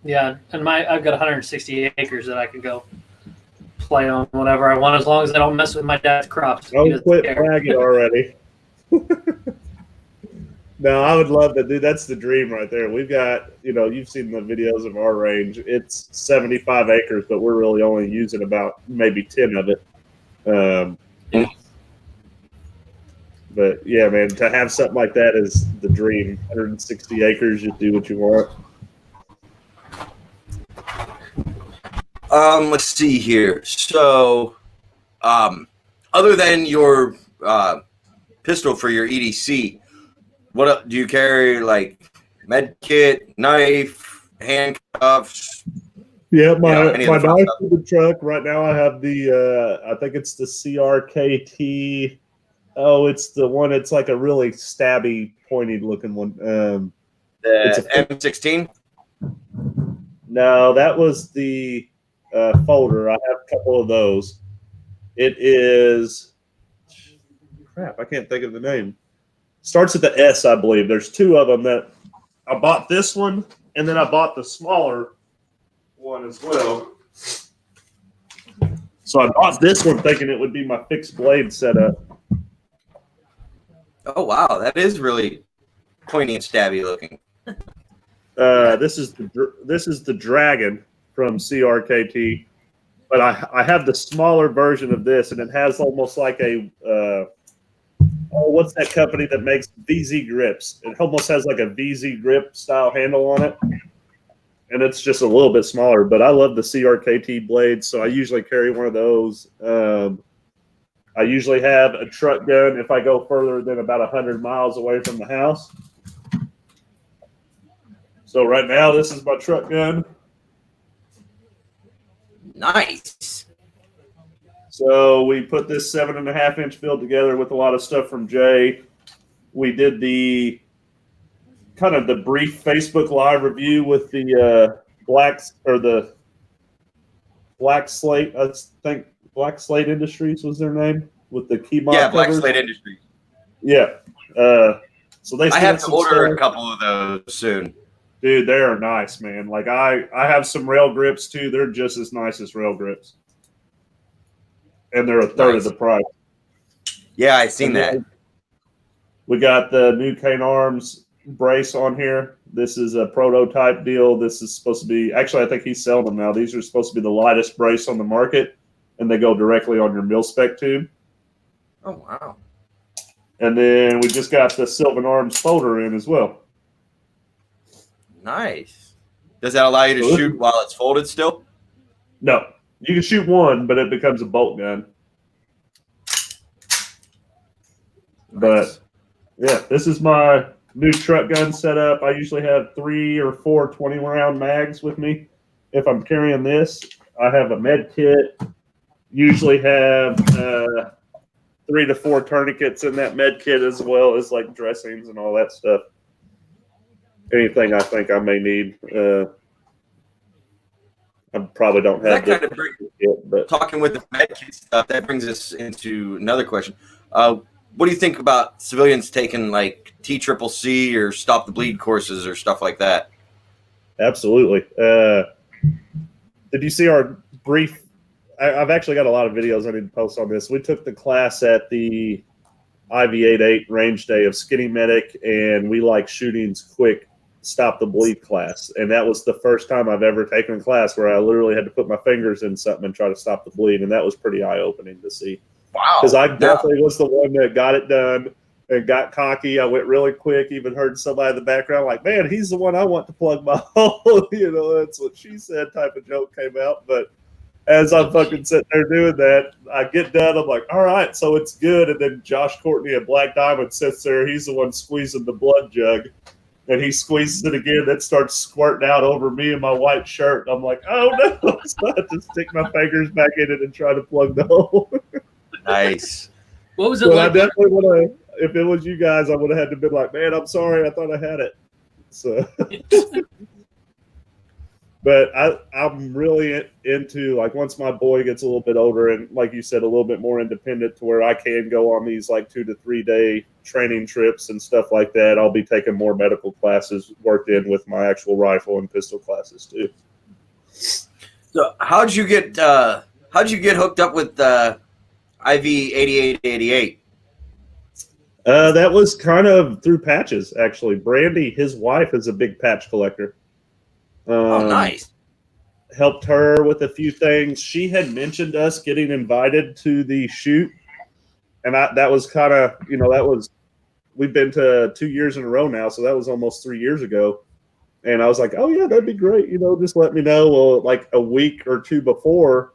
I've got 160 acres that I can go play on whatever I want, as long as I don't mess with my dad's crops. Oh, quit bragging already. No, I would love to do. That's the dream right there. We've got, you've seen the videos of our range. It's 75 acres, but we're really only using about maybe 10 of it. But yeah, man, to have something like that is the dream. 160 acres, you do what you want. Let's see here. So, other than your pistol for your EDC, what do you carry? Like med kit, knife, handcuffs? Yeah, my knife in the truck. Right now, I have the I think it's the CRKT. Oh, it's the one. It's like a really stabby, pointy looking one. It's a M16. No, that was the folder. I have a couple of those. It is crap. I can't think of the name. Starts at the S, I believe. There's two of them that I bought. This one, and then I bought the smaller one as well. So I bought this one thinking it would be my fixed blade setup. Oh wow, that is really pointy and stabby looking. This is the Dragon from CRKT, but I have the smaller version of this, and it has almost like a what's that company that makes VZ grips? It almost has like a VZ grip style handle on it. And it's just a little bit smaller, but I love the CRKT blades, so I usually carry one of those. I usually have a truck gun if I go further than about 100 miles away from the house. So right now, this is my truck gun. Nice. So we put this 7.5-inch build together with a lot of stuff from Jay. We did the kind of the brief Facebook Live review with the Black Slate. I think Black Slate Industries was their name with the key mod Yeah, Black covers. Slate Industries. Yeah. So they. I have to some order stuff. a couple of those soon. Dude, they are nice, man. Like I have some rail grips too. They're just as nice as rail grips, and they're a third of the price. Yeah, I seen that. We got the new Cane Arms brace on here. This is a prototype deal. This is supposed to be, actually, I think he's selling them now. These are supposed to be the lightest brace on the market, and they go directly on your mil-spec tube. Oh, wow. And then we just got the Sylvan Arms folder in as well. Nice. Does that allow you to shoot while it's folded still? No. You can shoot one, but it becomes a bolt gun. But, yeah, this is my new truck gun setup. I usually have 3 or 4 20-round mags with me. If I'm carrying this, I have a med kit. Usually have 3 to 4 tourniquets in that med kit, as well as like dressings and all that stuff. Anything I think I may need. I probably don't have that kind of yet, but talking with the med kit stuff, that brings us into another question. What do you think about civilians taking like TCCC or Stop the Bleed courses or stuff like that? Absolutely. Did you see our brief? I've actually got a lot of videos I need to post on this. We took the class at the IV-88 range day of Skinny Medic, and we like shootings quick Stop the Bleed class. And that was the first time I've ever taken a class where I literally had to put my fingers in something and try to stop the bleed. And that was pretty eye-opening to see. Wow. Because I definitely was the one that got it done and got cocky. I went really quick, even heard somebody in the background like, man, he's the one I want to plug my hole. You know, that's what she said type of joke came out. But as I'm fucking sitting there doing that, I get done. I'm like, all right, so it's good. And then Josh Courtney at Black Diamond sits there. He's the one squeezing the blood jug. And he squeezes it again. That starts squirting out over me and my white shirt. I'm like, oh, no. So I have to stick my fingers back in it and try to plug the hole. Nice. What was it Well, like? I definitely would have, if it was you guys, I would have had to be like, man, I'm sorry. I thought I had it. So, but I'm really into, like, once my boy gets a little bit older and, like you said, a little bit more independent to where I can go on these, like, 2 to 3 day training trips and stuff like that, I'll be taking more medical classes worked in with my actual rifle and pistol classes, too. So how'd you get hooked up with IV-8888? That was kind of through patches, actually. Brandy, his wife, is a big patch collector. Oh, nice. Helped her with a few things. She had mentioned us getting invited to the shoot, and that was kind of, you know, we've been to 2 years in a row now, so that was almost 3 years ago. And I was like, oh, yeah, that'd be great. You know, just let me know. Well, like a week or two before,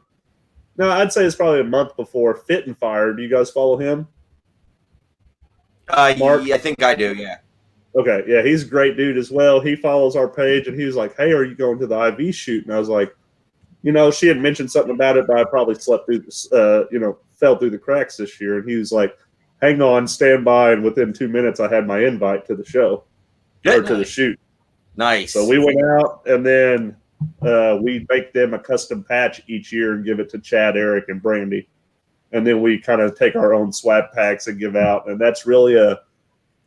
no, I'd say it's probably a month before, Fit and Fire. Do you guys follow him? Mark? Yeah, I think I do, yeah. Okay, yeah, he's a great dude as well. He follows our page, and he was like, hey, are you going to the IV shoot? And I was like, you know, she had mentioned something about it, but I probably slept through this, fell through the cracks this year. And he was like, hang on, stand by. And within 2 minutes, I had my invite to the show, or to the shoot. Nice. So we went out, and then we make them a custom patch each year and give it to Chad, Eric, and Brandy. And then we kind of take our own swag packs and give out. And that's really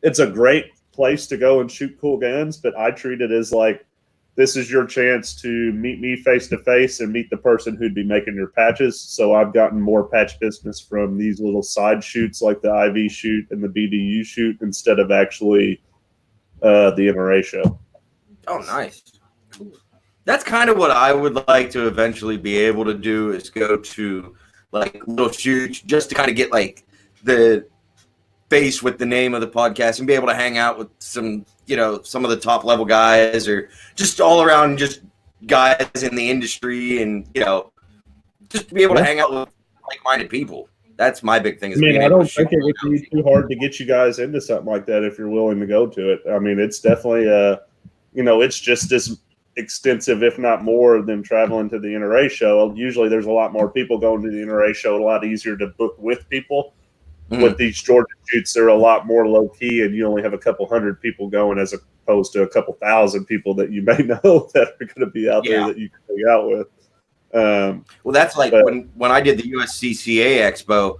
it's a great place to go and shoot cool guns, but I treat it as like, this is your chance to meet me face to face and meet the person who'd be making your patches. So I've gotten more patch business from these little side shoots like the IV shoot and the BDU shoot instead of actually the NRA show. Oh, nice. Cool. That's kind of what I would like to eventually be able to do, is go to like little shoots just to kind of get like the face with the name of the podcast and be able to hang out with some of the top level guys or just all around just guys in the industry and, just to be able to hang out with like-minded people. That's my big thing. I mean, I don't think it would be too hard to get you guys into something like that if you're willing to go to it. I mean, it's definitely, it's just as extensive, if not more, than traveling to the NRA show. Usually there's a lot more people going to the NRA show, a lot easier to book with people. With these Georgia shoots, they're a lot more low-key, and you only have a couple hundred people going as opposed to a couple thousand people that you may know that are going to be out there that you can hang out with. Well, that's like when I did the USCCA Expo,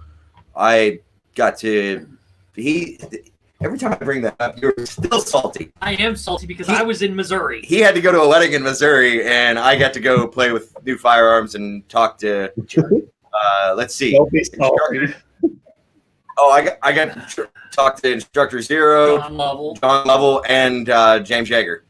I got to every time I bring that up, you're still salty. I am salty because I was in Missouri. He had to go to a wedding in Missouri, and I got to go play with new firearms and talk to. Let's see. I got to talk to Instructor Zero, John Lovell, and James Yeager.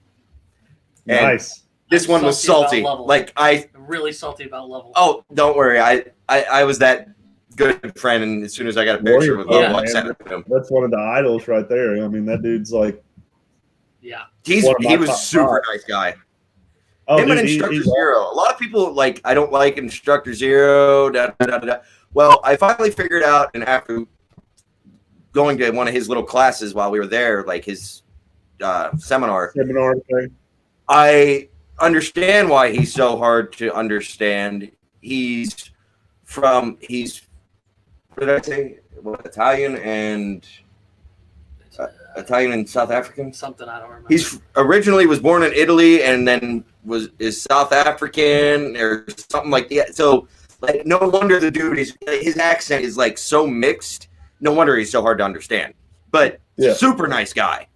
And nice. This one was salty. Like I'm really salty about Lovell. Oh, don't worry. I was that good friend, and as soon as I got a picture with Lovell, I sent it to him. That's one of the idols right there. I mean, that dude's like, he was super nice guy. Oh, him and Instructor Zero. A lot of people I don't like Instructor Zero. Well, I finally figured out, and after going to one of his little classes while we were there, like his seminar thing, I understand why he's so hard to understand. He's what did I say? Italian and South African? Something I don't remember. He's originally was born in Italy and then is South African or something like that. So no wonder the dude his accent is so mixed. No wonder he's so hard to understand. But super nice guy.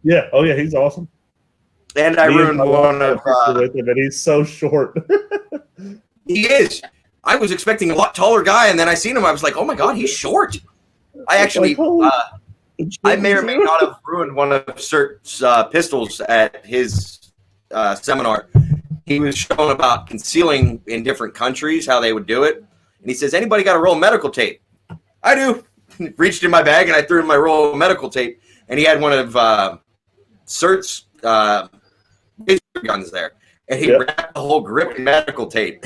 Yeah. Oh yeah, he's awesome. And I ruined one of with him, and he's so short. He is. I was expecting a lot taller guy, and then I seen him. I was like, "Oh my god, he's short." I actually, I may or may not have ruined one of Cert's pistols at his seminar. He was showing about concealing in different countries how they would do it, and he says, "Anybody got a roll of medical tape?" I do. Reached in my bag and I threw in my roll of medical tape, and he had one of Cert's guns there, and he wrapped the whole grip in medical tape,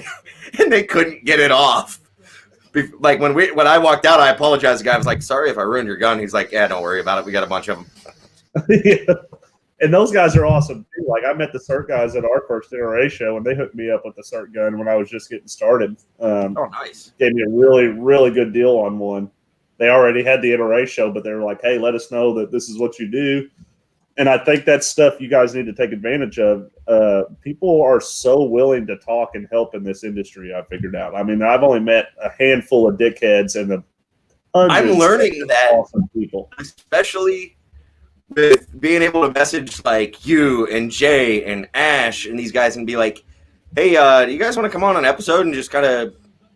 and they couldn't get it off. Like when I walked out, I apologized. The guy was like, "Sorry if I ruined your gun." He's like, "Yeah, don't worry about it. We got a bunch of them." And those guys are awesome too. Like I met the Cert guys at our first NRA show, and they hooked me up with the Cert gun when I was just getting started. Nice. Gave me a really, really good deal on one. They already had the NRA show, but they were like, "Hey, let us know that this is what you do." And I think that's stuff you guys need to take advantage of. People are so willing to talk and help in this industry, I figured out. I mean, I've only met a handful of dickheads and I'm learning that, awesome people, especially with being able to message like you and Jay and Ash and these guys and be like, "Hey, do you guys want to come on an episode and just kind of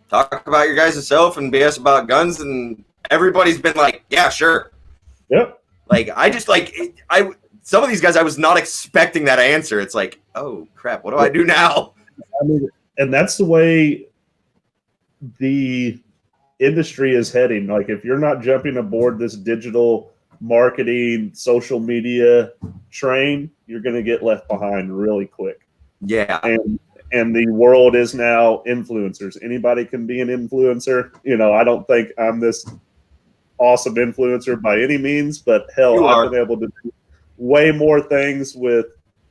talk about your guys' self and BS about guns?" And everybody's been like, "Yeah, sure." Yep. Some of these guys, I was not expecting that answer. It's like, oh crap, what do I do now? I mean, and that's the way the industry is heading. Like, if you're not jumping aboard this digital marketing, social media train, you're going to get left behind really quick. Yeah. And the world is now influencers. Anybody can be an influencer. I don't think I'm this awesome influencer by any means, but hell, I've been able to do way more things with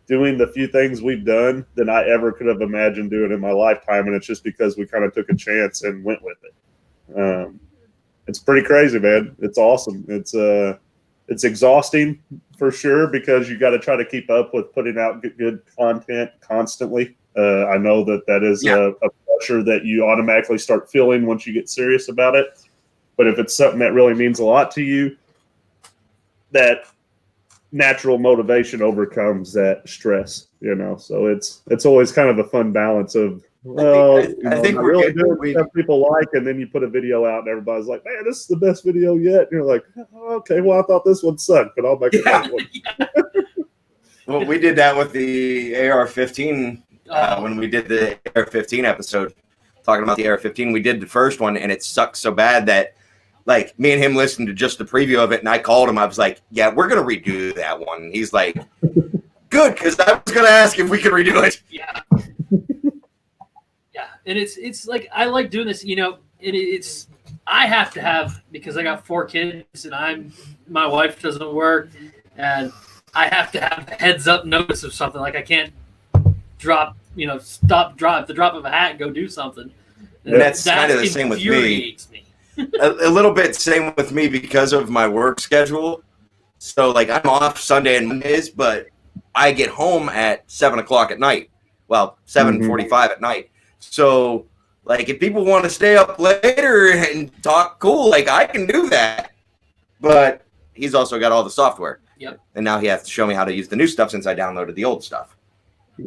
doing the few things we've done than I ever could have imagined doing in my lifetime. And it's just because we kind of took a chance and went with it. It's pretty crazy, man. It's awesome. It's exhausting for sure, because you got to try to keep up with putting out good content constantly. I know that is a pressure that you automatically start feeling once you get serious about it. But if it's something that really means a lot to you, that natural motivation overcomes that stress, So it's always kind of a fun balance of, I think we're really doing stuff people like, and then you put a video out and everybody's like, "Man, this is the best video yet." And you're like, "Oh, okay, well, I thought this one sucked, but I'll make it that one." Well, we did that with the AR-15 when we did the AR-15 episode, talking about the AR-15. We did the first one, and it sucked so bad that like me and him listened to just the preview of it, and I called him. I was like, "Yeah, we're gonna redo that one." And he's like, "Good," because I was gonna ask if we could redo it. Yeah. Yeah, and it's like I like doing this. You know, it's I have to have because I got 4 kids and my wife doesn't work, and I have to have heads up notice of something. Like I can't drop at the drop of a hat and go do something. And that's kind of the same with me. A little bit same with me because of my work schedule. So like I'm off Sunday and Mondays, but I get home at 7 o'clock at night. Well, 7:45 at night. So like if people want to stay up later and talk cool, like I can do that. But he's also got all the software. Yep. And now he has to show me how to use the new stuff since I downloaded the old stuff.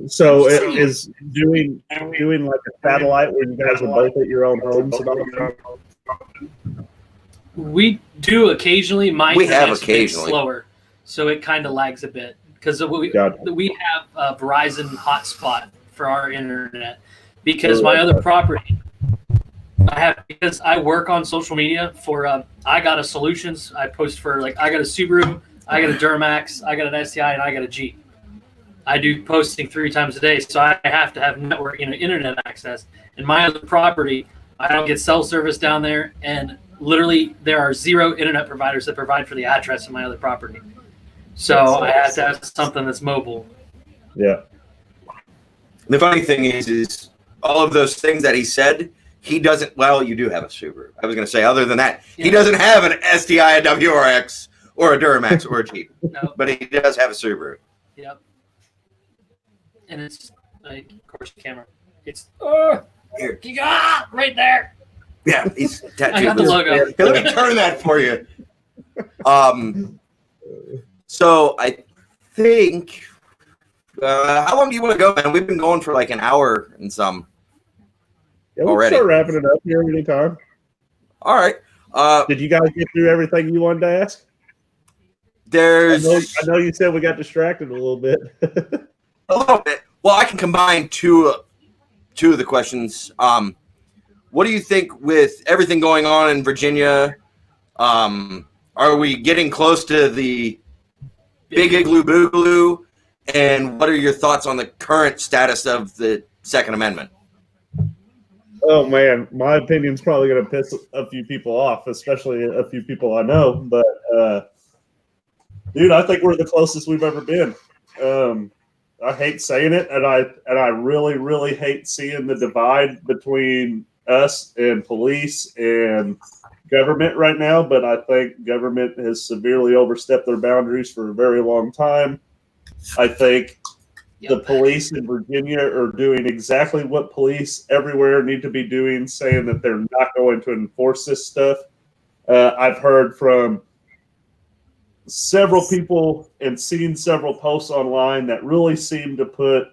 So it is doing like a satellite where you guys are both at your own homes and all that? We do occasionally. We have occasionally slower, so it kind of lags a bit because we have a Verizon hotspot for our internet because my other property because I work on social media for I got a solutions. I post for like I got a Subaru, I got a Duramax, I got an STI, and I got a Jeep. I do posting 3 times a day, so I have to have network, internet access. And my other property, I don't get cell service down there, and literally there are 0 internet providers that provide for the address of my other property. So I have to have something that's mobile. Yeah. The funny thing is all of those things that he said, he doesn't. Well, you do have a Subaru. I was going to say, other than that, he doesn't have an STI, a WRX, or a Duramax, or a Jeep. No. But he does have a Subaru. Yep. And it's like, of course, the camera. It's here, right there. Yeah, he's tattooed. I got the logo. Here, let me turn that for you. So I think. How long do you want to go, man? We've been going for like an hour and some. Yeah, we'll already. Start wrapping it up here anytime. All right. Did you guys get through everything you wanted to ask? I know you said we got distracted a little bit. A little bit. Well, I can combine two of the questions. What do you think with everything going on in Virginia? Are we getting close to the Big Igloo Boogaloo? And what are your thoughts on the current status of the Second Amendment? Oh, man. My opinion's probably going to piss a few people off, especially a few people I know. But, dude, I think we're the closest we've ever been. I hate saying it, and I really, really hate seeing the divide between us and police and government right now, but I think government has severely overstepped their boundaries for a very long time. I think the police in Virginia are doing exactly what police everywhere need to be doing, saying that they're not going to enforce this stuff. I've heard from several people and seen several posts online that really seem to put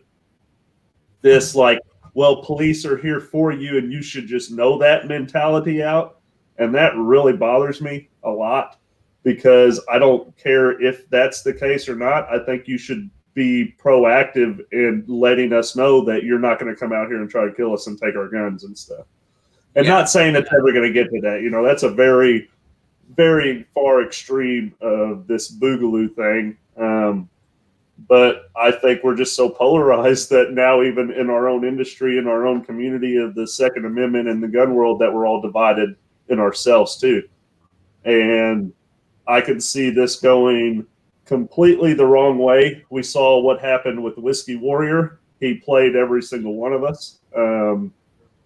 this like, well, police are here for you and you should just know that mentality out. And that really bothers me a lot because I don't care if that's the case or not. I think you should be proactive in letting us know that you're not going to come out here and try to kill us and take our guns and stuff. And not saying it's ever going to get to that. You know, that's a very, very far extreme of this boogaloo thing. But I think we're just so polarized that now even in our own industry, in our own community of the Second Amendment and the gun world, that we're all divided in ourselves too. And I could see this going completely the wrong way. We saw what happened with Whiskey Warrior. He played every single one of us.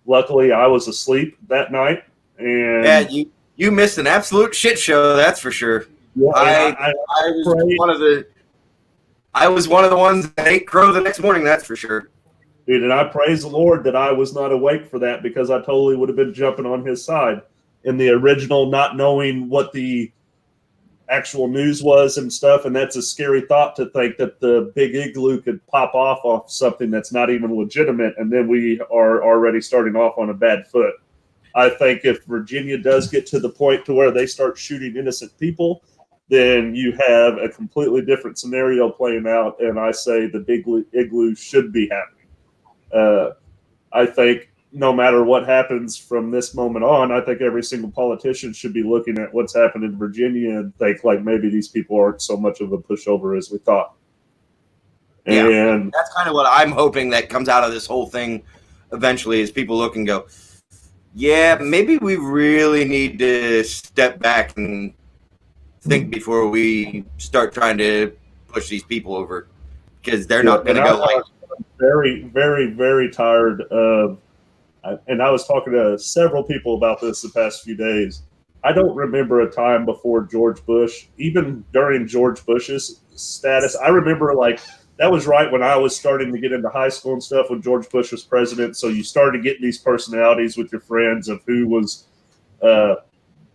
Luckily, I was asleep that night. And yeah, you missed an absolute shit show, that's for sure. Yeah, I was one of the ones that ate crow the next morning, that's for sure. Dude, and I praise the Lord that I was not awake for that because I totally would have been jumping on his side in the original, not knowing what the actual news was and stuff. And that's a scary thought to think that the Big Igloo could pop off something that's not even legitimate. And then we are already starting off on a bad foot. I think if Virginia does get to the point to where they start shooting innocent people, then you have a completely different scenario playing out. And I say the Big Igloo should be happening. I think no matter what happens from this moment on, I think every single politician should be looking at what's happened in Virginia and think like maybe these people aren't so much of a pushover as we thought. Yeah, And that's kind of what I'm hoping that comes out of this whole thing eventually is people look and go, yeah, maybe we really need to step back and think before we start trying to push these people over, because they're not going to go like. I'm very, very, very tired of, and I was talking to several people about this the past few days. I don't remember a time before George Bush, even during George Bush's status. I remember like that was right when I was starting to get into high school and stuff when George Bush was president. So you started getting these personalities with your friends of who was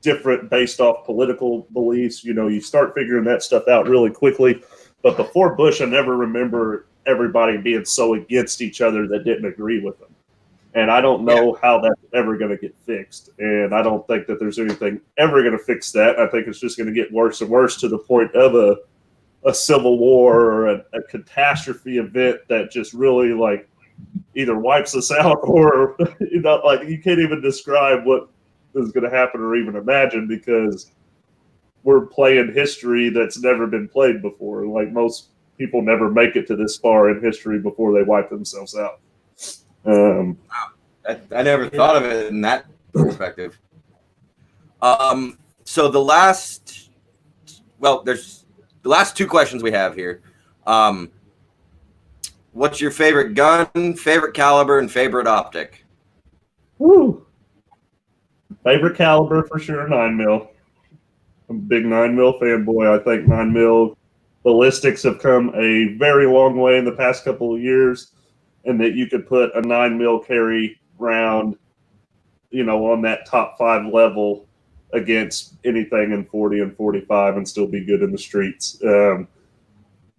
different based off political beliefs. You know, you start figuring that stuff out really quickly. But before Bush, I never remember everybody being so against each other that didn't agree with them. And I don't know how that's ever going to get fixed. And I don't think that there's anything ever going to fix that. I think it's just going to get worse and worse to the point of a civil war or a catastrophe event that just really like either wipes us out or, you know, like you can't even describe what is going to happen or even imagine because we're playing history that's never been played before. Like most people never make it to this far in history before they wipe themselves out. I never thought of it in that perspective. So there's the last two questions we have here. What's your favorite gun, favorite caliber, and favorite optic? Woo. Favorite caliber for sure, 9mm. I'm a big 9mm fanboy. I think 9mm ballistics have come a very long way in the past couple of years, and that you could put a 9mm carry round, you know, on that top 5 level against anything in 40 and 45 and still be good in the streets.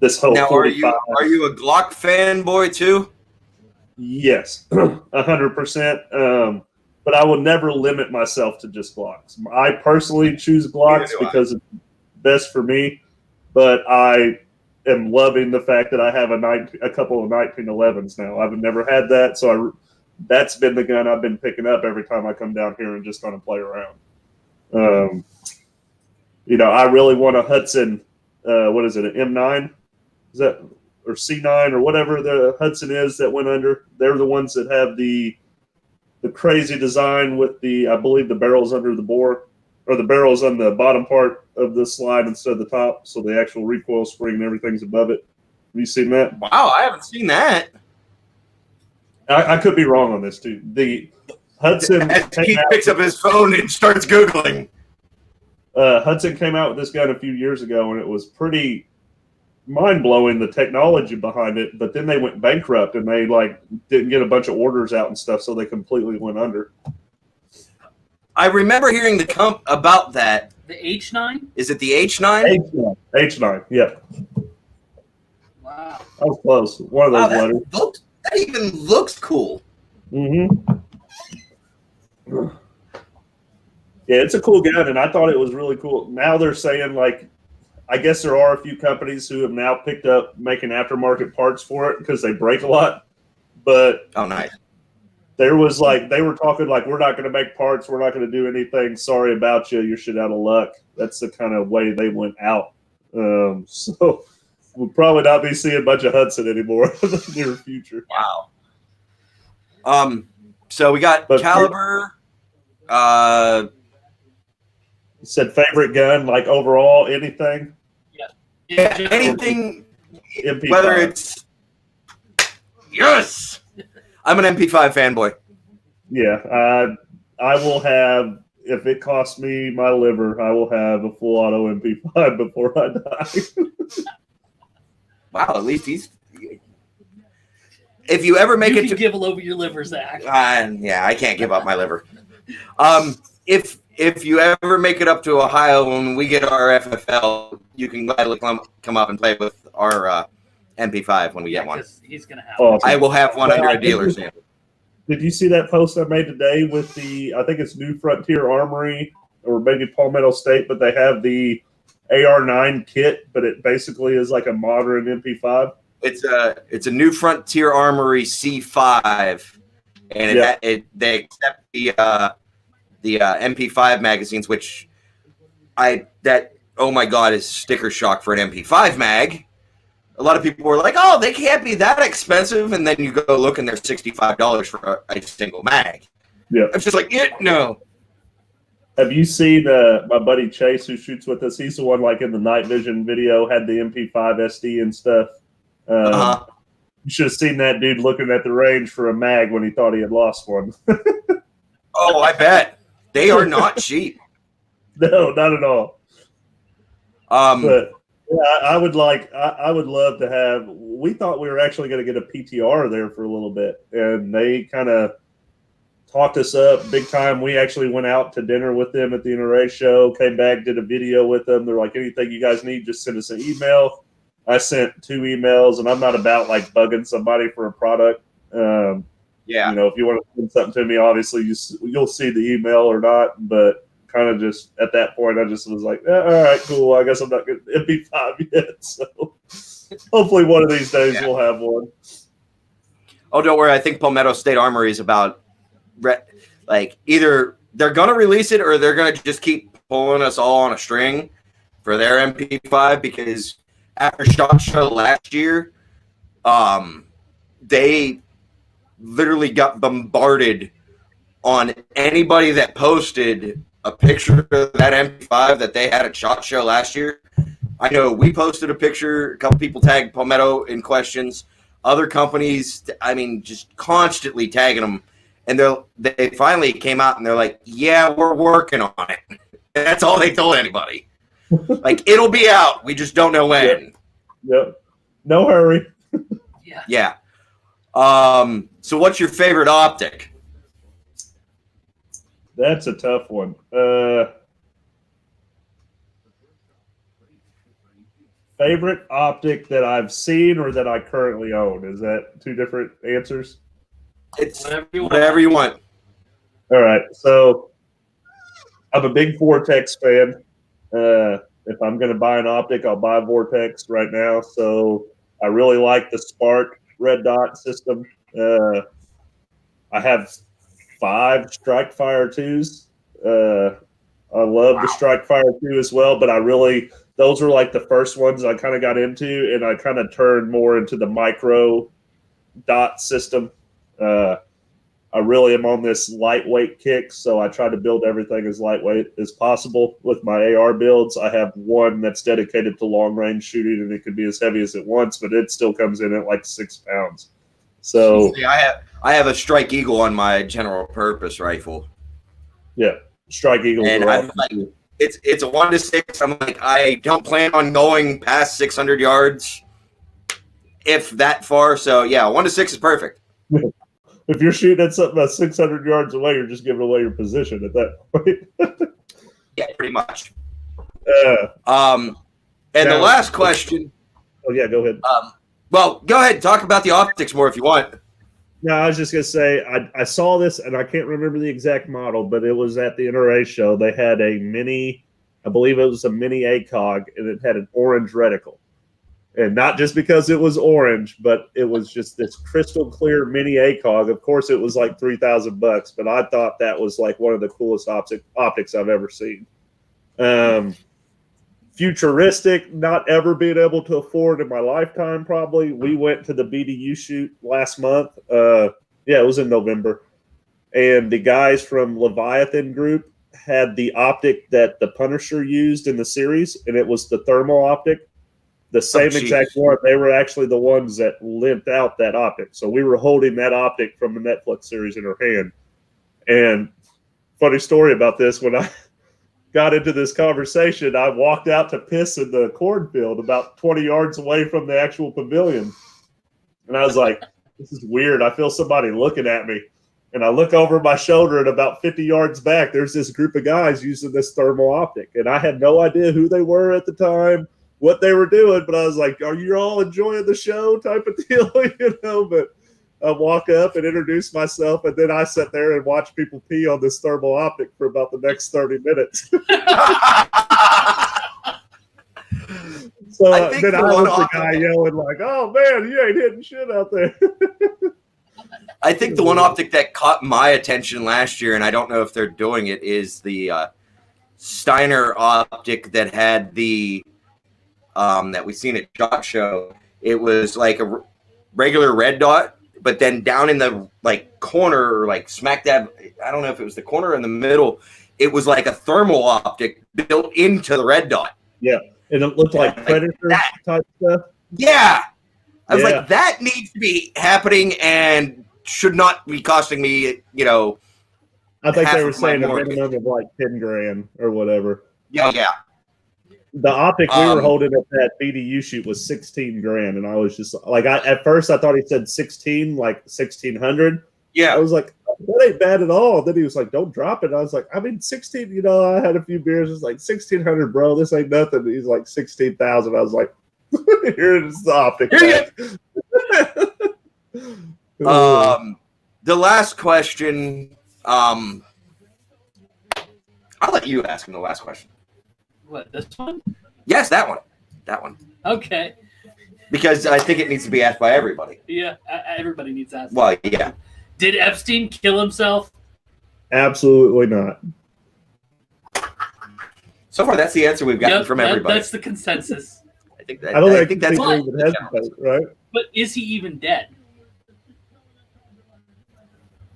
This whole now, 45, are you a Glock fanboy too? Yes, 100%. But I will never limit myself to just Glocks. I personally choose Glocks because it's best for me, but I am loving the fact that I have a couple of 1911s now. I've never had that, so that's been the gun I've been picking up every time I come down here and just kind of play around. You know, I really want a Hudson. What is it? An M9? Is that or C9 or whatever the Hudson is that went under? They're the ones that have the crazy design with I believe the barrels under the bore, or the barrels on the bottom part of the slide instead of the top, so the actual recoil spring and everything's above it. Have you seen that? Wow, I haven't seen that. I could be wrong on this too. The Hudson He picks up his phone and starts Googling. Hudson came out with this gun a few years ago, and it was pretty mind-blowing, the technology behind it, but then they went bankrupt and they like didn't get a bunch of orders out and stuff, so they completely went under. I remember hearing about that. The H9? Is it the H9? H9, yeah. Wow. That was close. One of those letters. That even looks cool. Mm-hmm. Yeah, it's a cool gun, and I thought it was really cool. Now they're saying, like, I guess there are a few companies who have now picked up making aftermarket parts for it because they break a lot. But oh, nice. There was like they were talking like we're not going to make parts, we're not going to do anything. Sorry about you, you're shit out of luck. That's the kind of way they went out. So we'll probably not be seeing a bunch of Hudson anymore in the near future. Wow. So we got caliber. You said favorite gun, like overall, anything? Yeah, anything. MP5. Whether it's yes, I'm an MP5 fanboy. Yeah, I will have. If it costs me my liver, I will have a full auto MP5 before I die. Wow, at least he's. If you ever make it to give over your liver, Zach. Yeah, I can't give up my liver. If you ever make it up to Ohio when we get our FFL, you can gladly come up and play with our MP5 when we get one. He's gonna have. Awesome. I will have one under a dealer's name. Did you see that post I made today with I think it's New Frontier Armory or maybe Palmetto State, but they have the AR9 kit, but it basically is like a modern MP5. It's a New Frontier Armory C5, and they accept the MP5 magazines, which oh my god is sticker shock for an MP5 mag. A lot of people were like, "Oh, they can't be that expensive," and then you go look and they're $65 for a single mag. Yeah, it's just like, no. Have you seen my buddy Chase, who shoots with us? He's the one like in the night vision video, had the MP5 SD and stuff. You should have seen that dude looking at the range for a mag when he thought he had lost one. Oh, I bet. They are not cheap. No, not at all. But yeah, I would love to have. We thought we were actually going to get a PTR there for a little bit, and they kind of talked us up big time. We actually went out to dinner with them at the NRA show, came back, did a video with them. They're like, anything you guys need, just send us an email. I sent 2 emails, and I'm not about like bugging somebody for a product. Yeah. You know, if you want to send something to me, obviously you'll see the email or not. But kind of just at that point, I just was like, all right, cool. I guess I'm not going to MP5 yet. So hopefully one of these days we'll have one. Oh, don't worry. I think Palmetto State Armory is about like either they're going to release it or they're going to just keep pulling us all on a string for their MP5, because after SHOT Show last year, they literally got bombarded on anybody that posted a picture of that MP5 that they had at SHOT Show last year. I know we posted a picture, a couple people tagged Palmetto in questions, other companies, I mean, just constantly tagging them. And they finally came out and they're like, yeah, we're working on it. And that's all they told anybody. Like, it'll be out. We just don't know when. Yep. No hurry. Yeah. So what's your favorite optic? That's a tough one. Favorite optic that I've seen or that I currently own? Is that 2 different answers? It's whatever you want. All right. So I'm a big Vortex fan. If I'm going to buy an optic, I'll buy Vortex right now. So I really like the Spark red dot system. I have 5 Strikefire 2s. I love the Strikefire 2 as well, but those were like the first ones I kind of got into, and I kind of turned more into the micro dot system. I really am on this lightweight kick, so I try to build everything as lightweight as possible with my AR builds. I have one that's dedicated to long range shooting, and it could be as heavy as it wants, but it still comes in at like 6 pounds. So I have a Strike Eagle on my general purpose rifle. Yeah, Strike Eagle. And it's a 1-6. I'm like, I don't plan on going past 600 yards, if that far. So yeah, 1-6 is perfect. If you're shooting at something about 600 yards away, you're just giving away your position at that point. Yeah, pretty much. And the last question. Oh yeah, go ahead. Well, go ahead and talk about the optics more if you want. No, I was just going to say, I saw this, and I can't remember the exact model, but it was at the NRA show. They had a mini, I believe it was a mini ACOG, and it had an orange reticle. And not just because it was orange, but it was just this crystal clear mini ACOG. Of course, it was like $3,000, but I thought that was like one of the coolest optics I've ever seen. Futuristic, not ever being able to afford in my lifetime, probably. We went to the BDU shoot last month. It was in November. And the guys from Leviathan Group had the optic that the Punisher used in the series, and it was the thermal optic. The same exact one. They were actually the ones that lent out that optic. So we were holding that optic from the Netflix series in our hand. And funny story about this, when I got into this conversation, I walked out to piss in the cornfield about 20 yards away from the actual pavilion. And I was like, this is weird. I feel somebody looking at me. And I look over my shoulder, and about 50 yards back, there's this group of guys using this thermal optic. And I had no idea who they were at the time, what they were doing, but I was like, are you all enjoying the show type of deal? But I walk up and introduce myself, and then I sat there and watch people pee on this thermal optic for about the next 30 minutes. So then I was the guy yelling like, oh man, you ain't hitting shit out there. I think the one optic that caught my attention last year, and I don't know if they're doing it, is the Steiner optic that had the that we seen at Josh Show. It was like a regular red dot, but then down in the like corner, or like smack dab, I don't know if it was the corner or in the middle, it was like a thermal optic built into the red dot. Yeah, and it looked like Predator type stuff. Yeah. I was like, that needs to be happening and should not be costing me, you know. I think they were saying a minimum of like 10 grand or whatever. Yeah. The optic we were holding at that BDU shoot was 16 grand, and I was just like, at first I thought he said 16, like 1600. Yeah, I was like, that ain't bad at all. Then he was like, don't drop it. I was like, I mean, 16. You know, I had a few beers. It's like 1600, bro. This ain't nothing. He's like 16,000. I was like, here's the optic. The last question. I'll let you ask him the last question. What, this one? Yes, that one. That one. Okay. Because I think it needs to be asked by everybody. Yeah, everybody needs to ask. Well, yeah. Did Epstein kill himself? Absolutely not. So far, that's the answer we've gotten from everybody. That's the consensus. I think that's even hesitate, right? But is he even dead?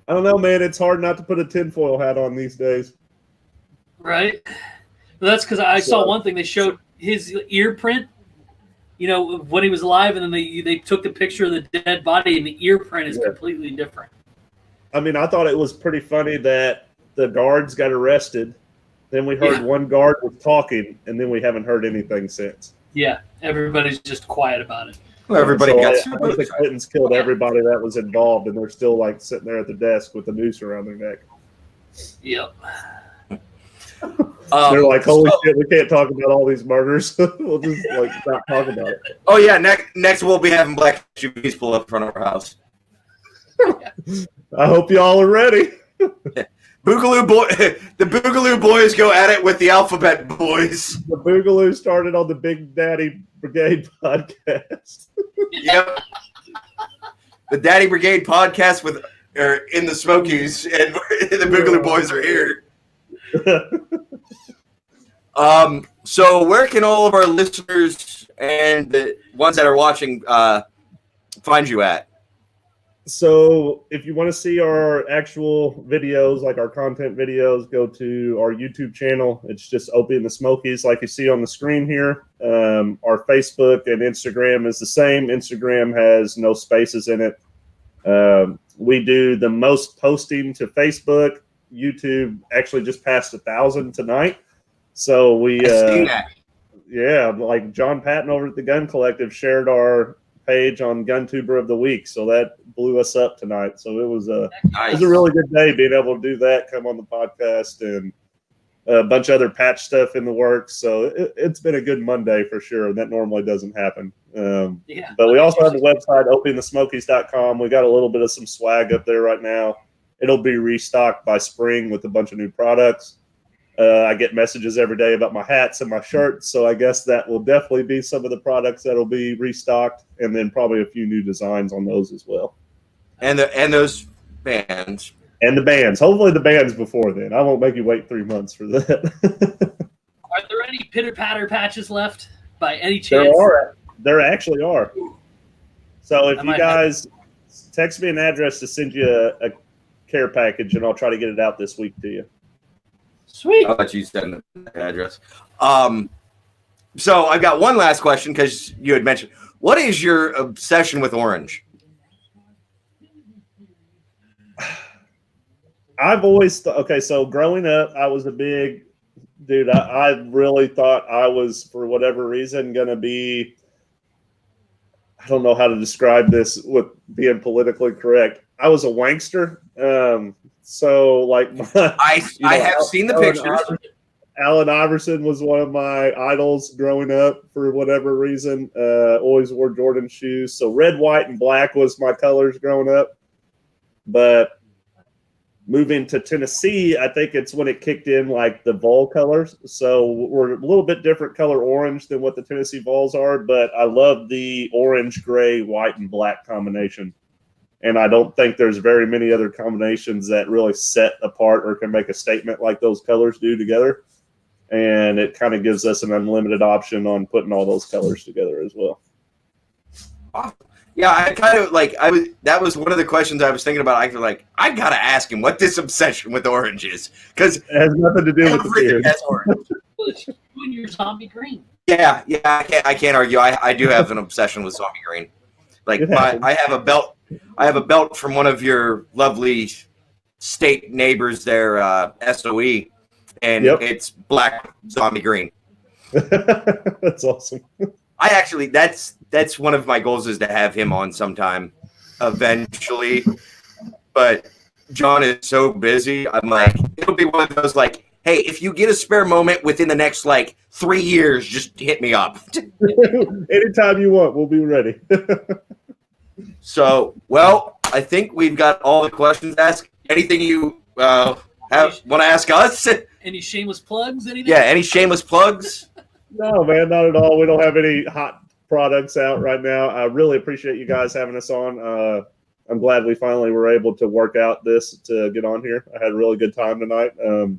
I don't know, man. It's hard not to put a tinfoil hat on these days. Right? Well, that's because I saw one thing. They showed his ear print, you know, when he was alive, and then they took the picture of the dead body, and the ear print is completely different. I mean, I thought it was pretty funny that the guards got arrested. Then we heard one guard was talking, and then we haven't heard anything since. Yeah, everybody's just quiet about it. Well, everybody got. I think Clinton's killed everybody that was involved, and they're still like sitting there at the desk with the noose around their neck. Yep. They're like, holy shit, we can't talk about all these murders. We'll just like not talk about it. Oh yeah, next we'll be having black SUVs pull up in front of our house. I hope y'all are ready. Boogaloo boy, the Boogaloo boys go at it with the Alphabet Boys. The Boogaloo started on the Big Daddy Brigade podcast. Yep. The Daddy Brigade podcast in the Smokies, and the Boogaloo boys are here. So where can all of our listeners and the ones that are watching find you at? So if you want to see our actual videos, like our content videos, go to our YouTube channel. It's just Opie and the Smokies, like you see on the screen here. Our Facebook and Instagram is the same. Instagram has no spaces in it. We do the most posting to Facebook. YouTube actually just passed 1,000 tonight. So we, like John Patton over at the Gun Collective shared our page on GunTuber of the Week, so that blew us up tonight. So it was a really good day being able to do that, come on the podcast, and a bunch of other patch stuff in the works. So it's been a good Monday for sure. That normally doesn't happen. But we also have a website, opieandthesmokies.com. We got a little bit of some swag up there right now. It'll be restocked by spring with a bunch of new products. I get messages every day about my hats and my shirts, so I guess that will definitely be some of the products that will be restocked, and then probably a few new designs on those as well. And those bands. And the bands. Hopefully the bands before then. I won't make you wait 3 months for that. Are there any pitter-patter patches left by any chance? There actually are. So if you guys text me an address to send you a care package, and I'll try to get it out this week to you. Sweet. I'll let you send the address. So I've got one last question because you had mentioned, what is your obsession with orange? I've always so growing up, I was a big dude. I really thought I was, for whatever reason, going to be, I don't know how to describe this with being politically correct. I was a wankster. So like I have seen the pictures. Allen Iverson was one of my idols growing up for whatever reason. Always wore Jordan shoes. So red, white, and black was my colors growing up. But moving to Tennessee, I think it's when it kicked in like the Vol colors. So we're a little bit different color orange than what the Tennessee Vols are, but I love the orange, gray, white, and black combination. And I don't think there's very many other combinations that really set apart or can make a statement like those colors do together. And it kind of gives us an unlimited option on putting all those colors together as well. Awesome. Yeah, I kind of that was one of the questions I was thinking about. I feel like I gotta ask him what this obsession with orange is, because it has nothing to do with the everything beard. has orange. When you're zombie green. Yeah, I can't argue. I do have an obsession with zombie green. Like I have a belt from one of your lovely state neighbors there, SOE, and it's black zombie green. That's awesome. I actually that's one of my goals is to have him on sometime eventually. But John is so busy. I'm like, it'll be one of those like, hey, if you get a spare moment within the next 3 years, just hit me up. Anytime you want, we'll be ready. So, well, I think we've got all the questions asked. Anything you want to ask us? Any shameless plugs? Anything? Yeah, any shameless plugs? No, man, not at all. We don't have any hot products out right now. I really appreciate you guys having us on. I'm glad we finally were able to work out this to get on here. I had a really good time tonight. Well,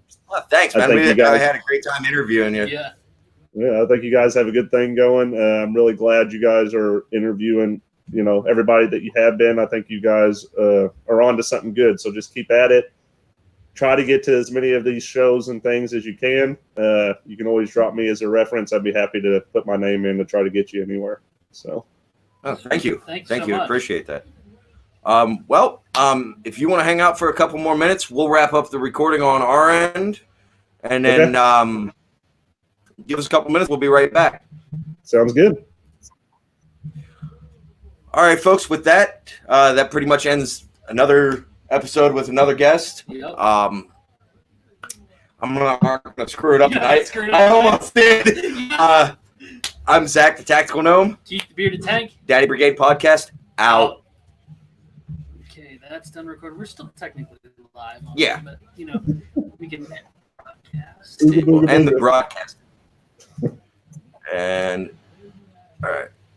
thanks, man. I had a great time interviewing you. Yeah, I think you guys have a good thing going. I'm really glad you guys are interviewing, everybody that you have been. I think you guys are on to something good. So just keep at it. Try to get to as many of these shows and things as you can. You can always drop me as a reference. I'd be happy to put my name in to try to get you anywhere. So, thank you. Thanks Thank so you. much. Appreciate that. If you want to hang out for a couple more minutes, we'll wrap up the recording on our end, and then give us a couple minutes. We'll be right back. Sounds good. All right, folks. With that, that pretty much ends another episode with another guest. Yep. I'm gonna screw it up Yeah, tonight. I almost did. I'm Zach, the Tactical Gnome. Keith the Bearded Tank. Daddy Brigade Podcast out. Okay, that's done recording. We're still technically live. Yeah. But, we can broadcast. We'll end the broadcast. And, all right.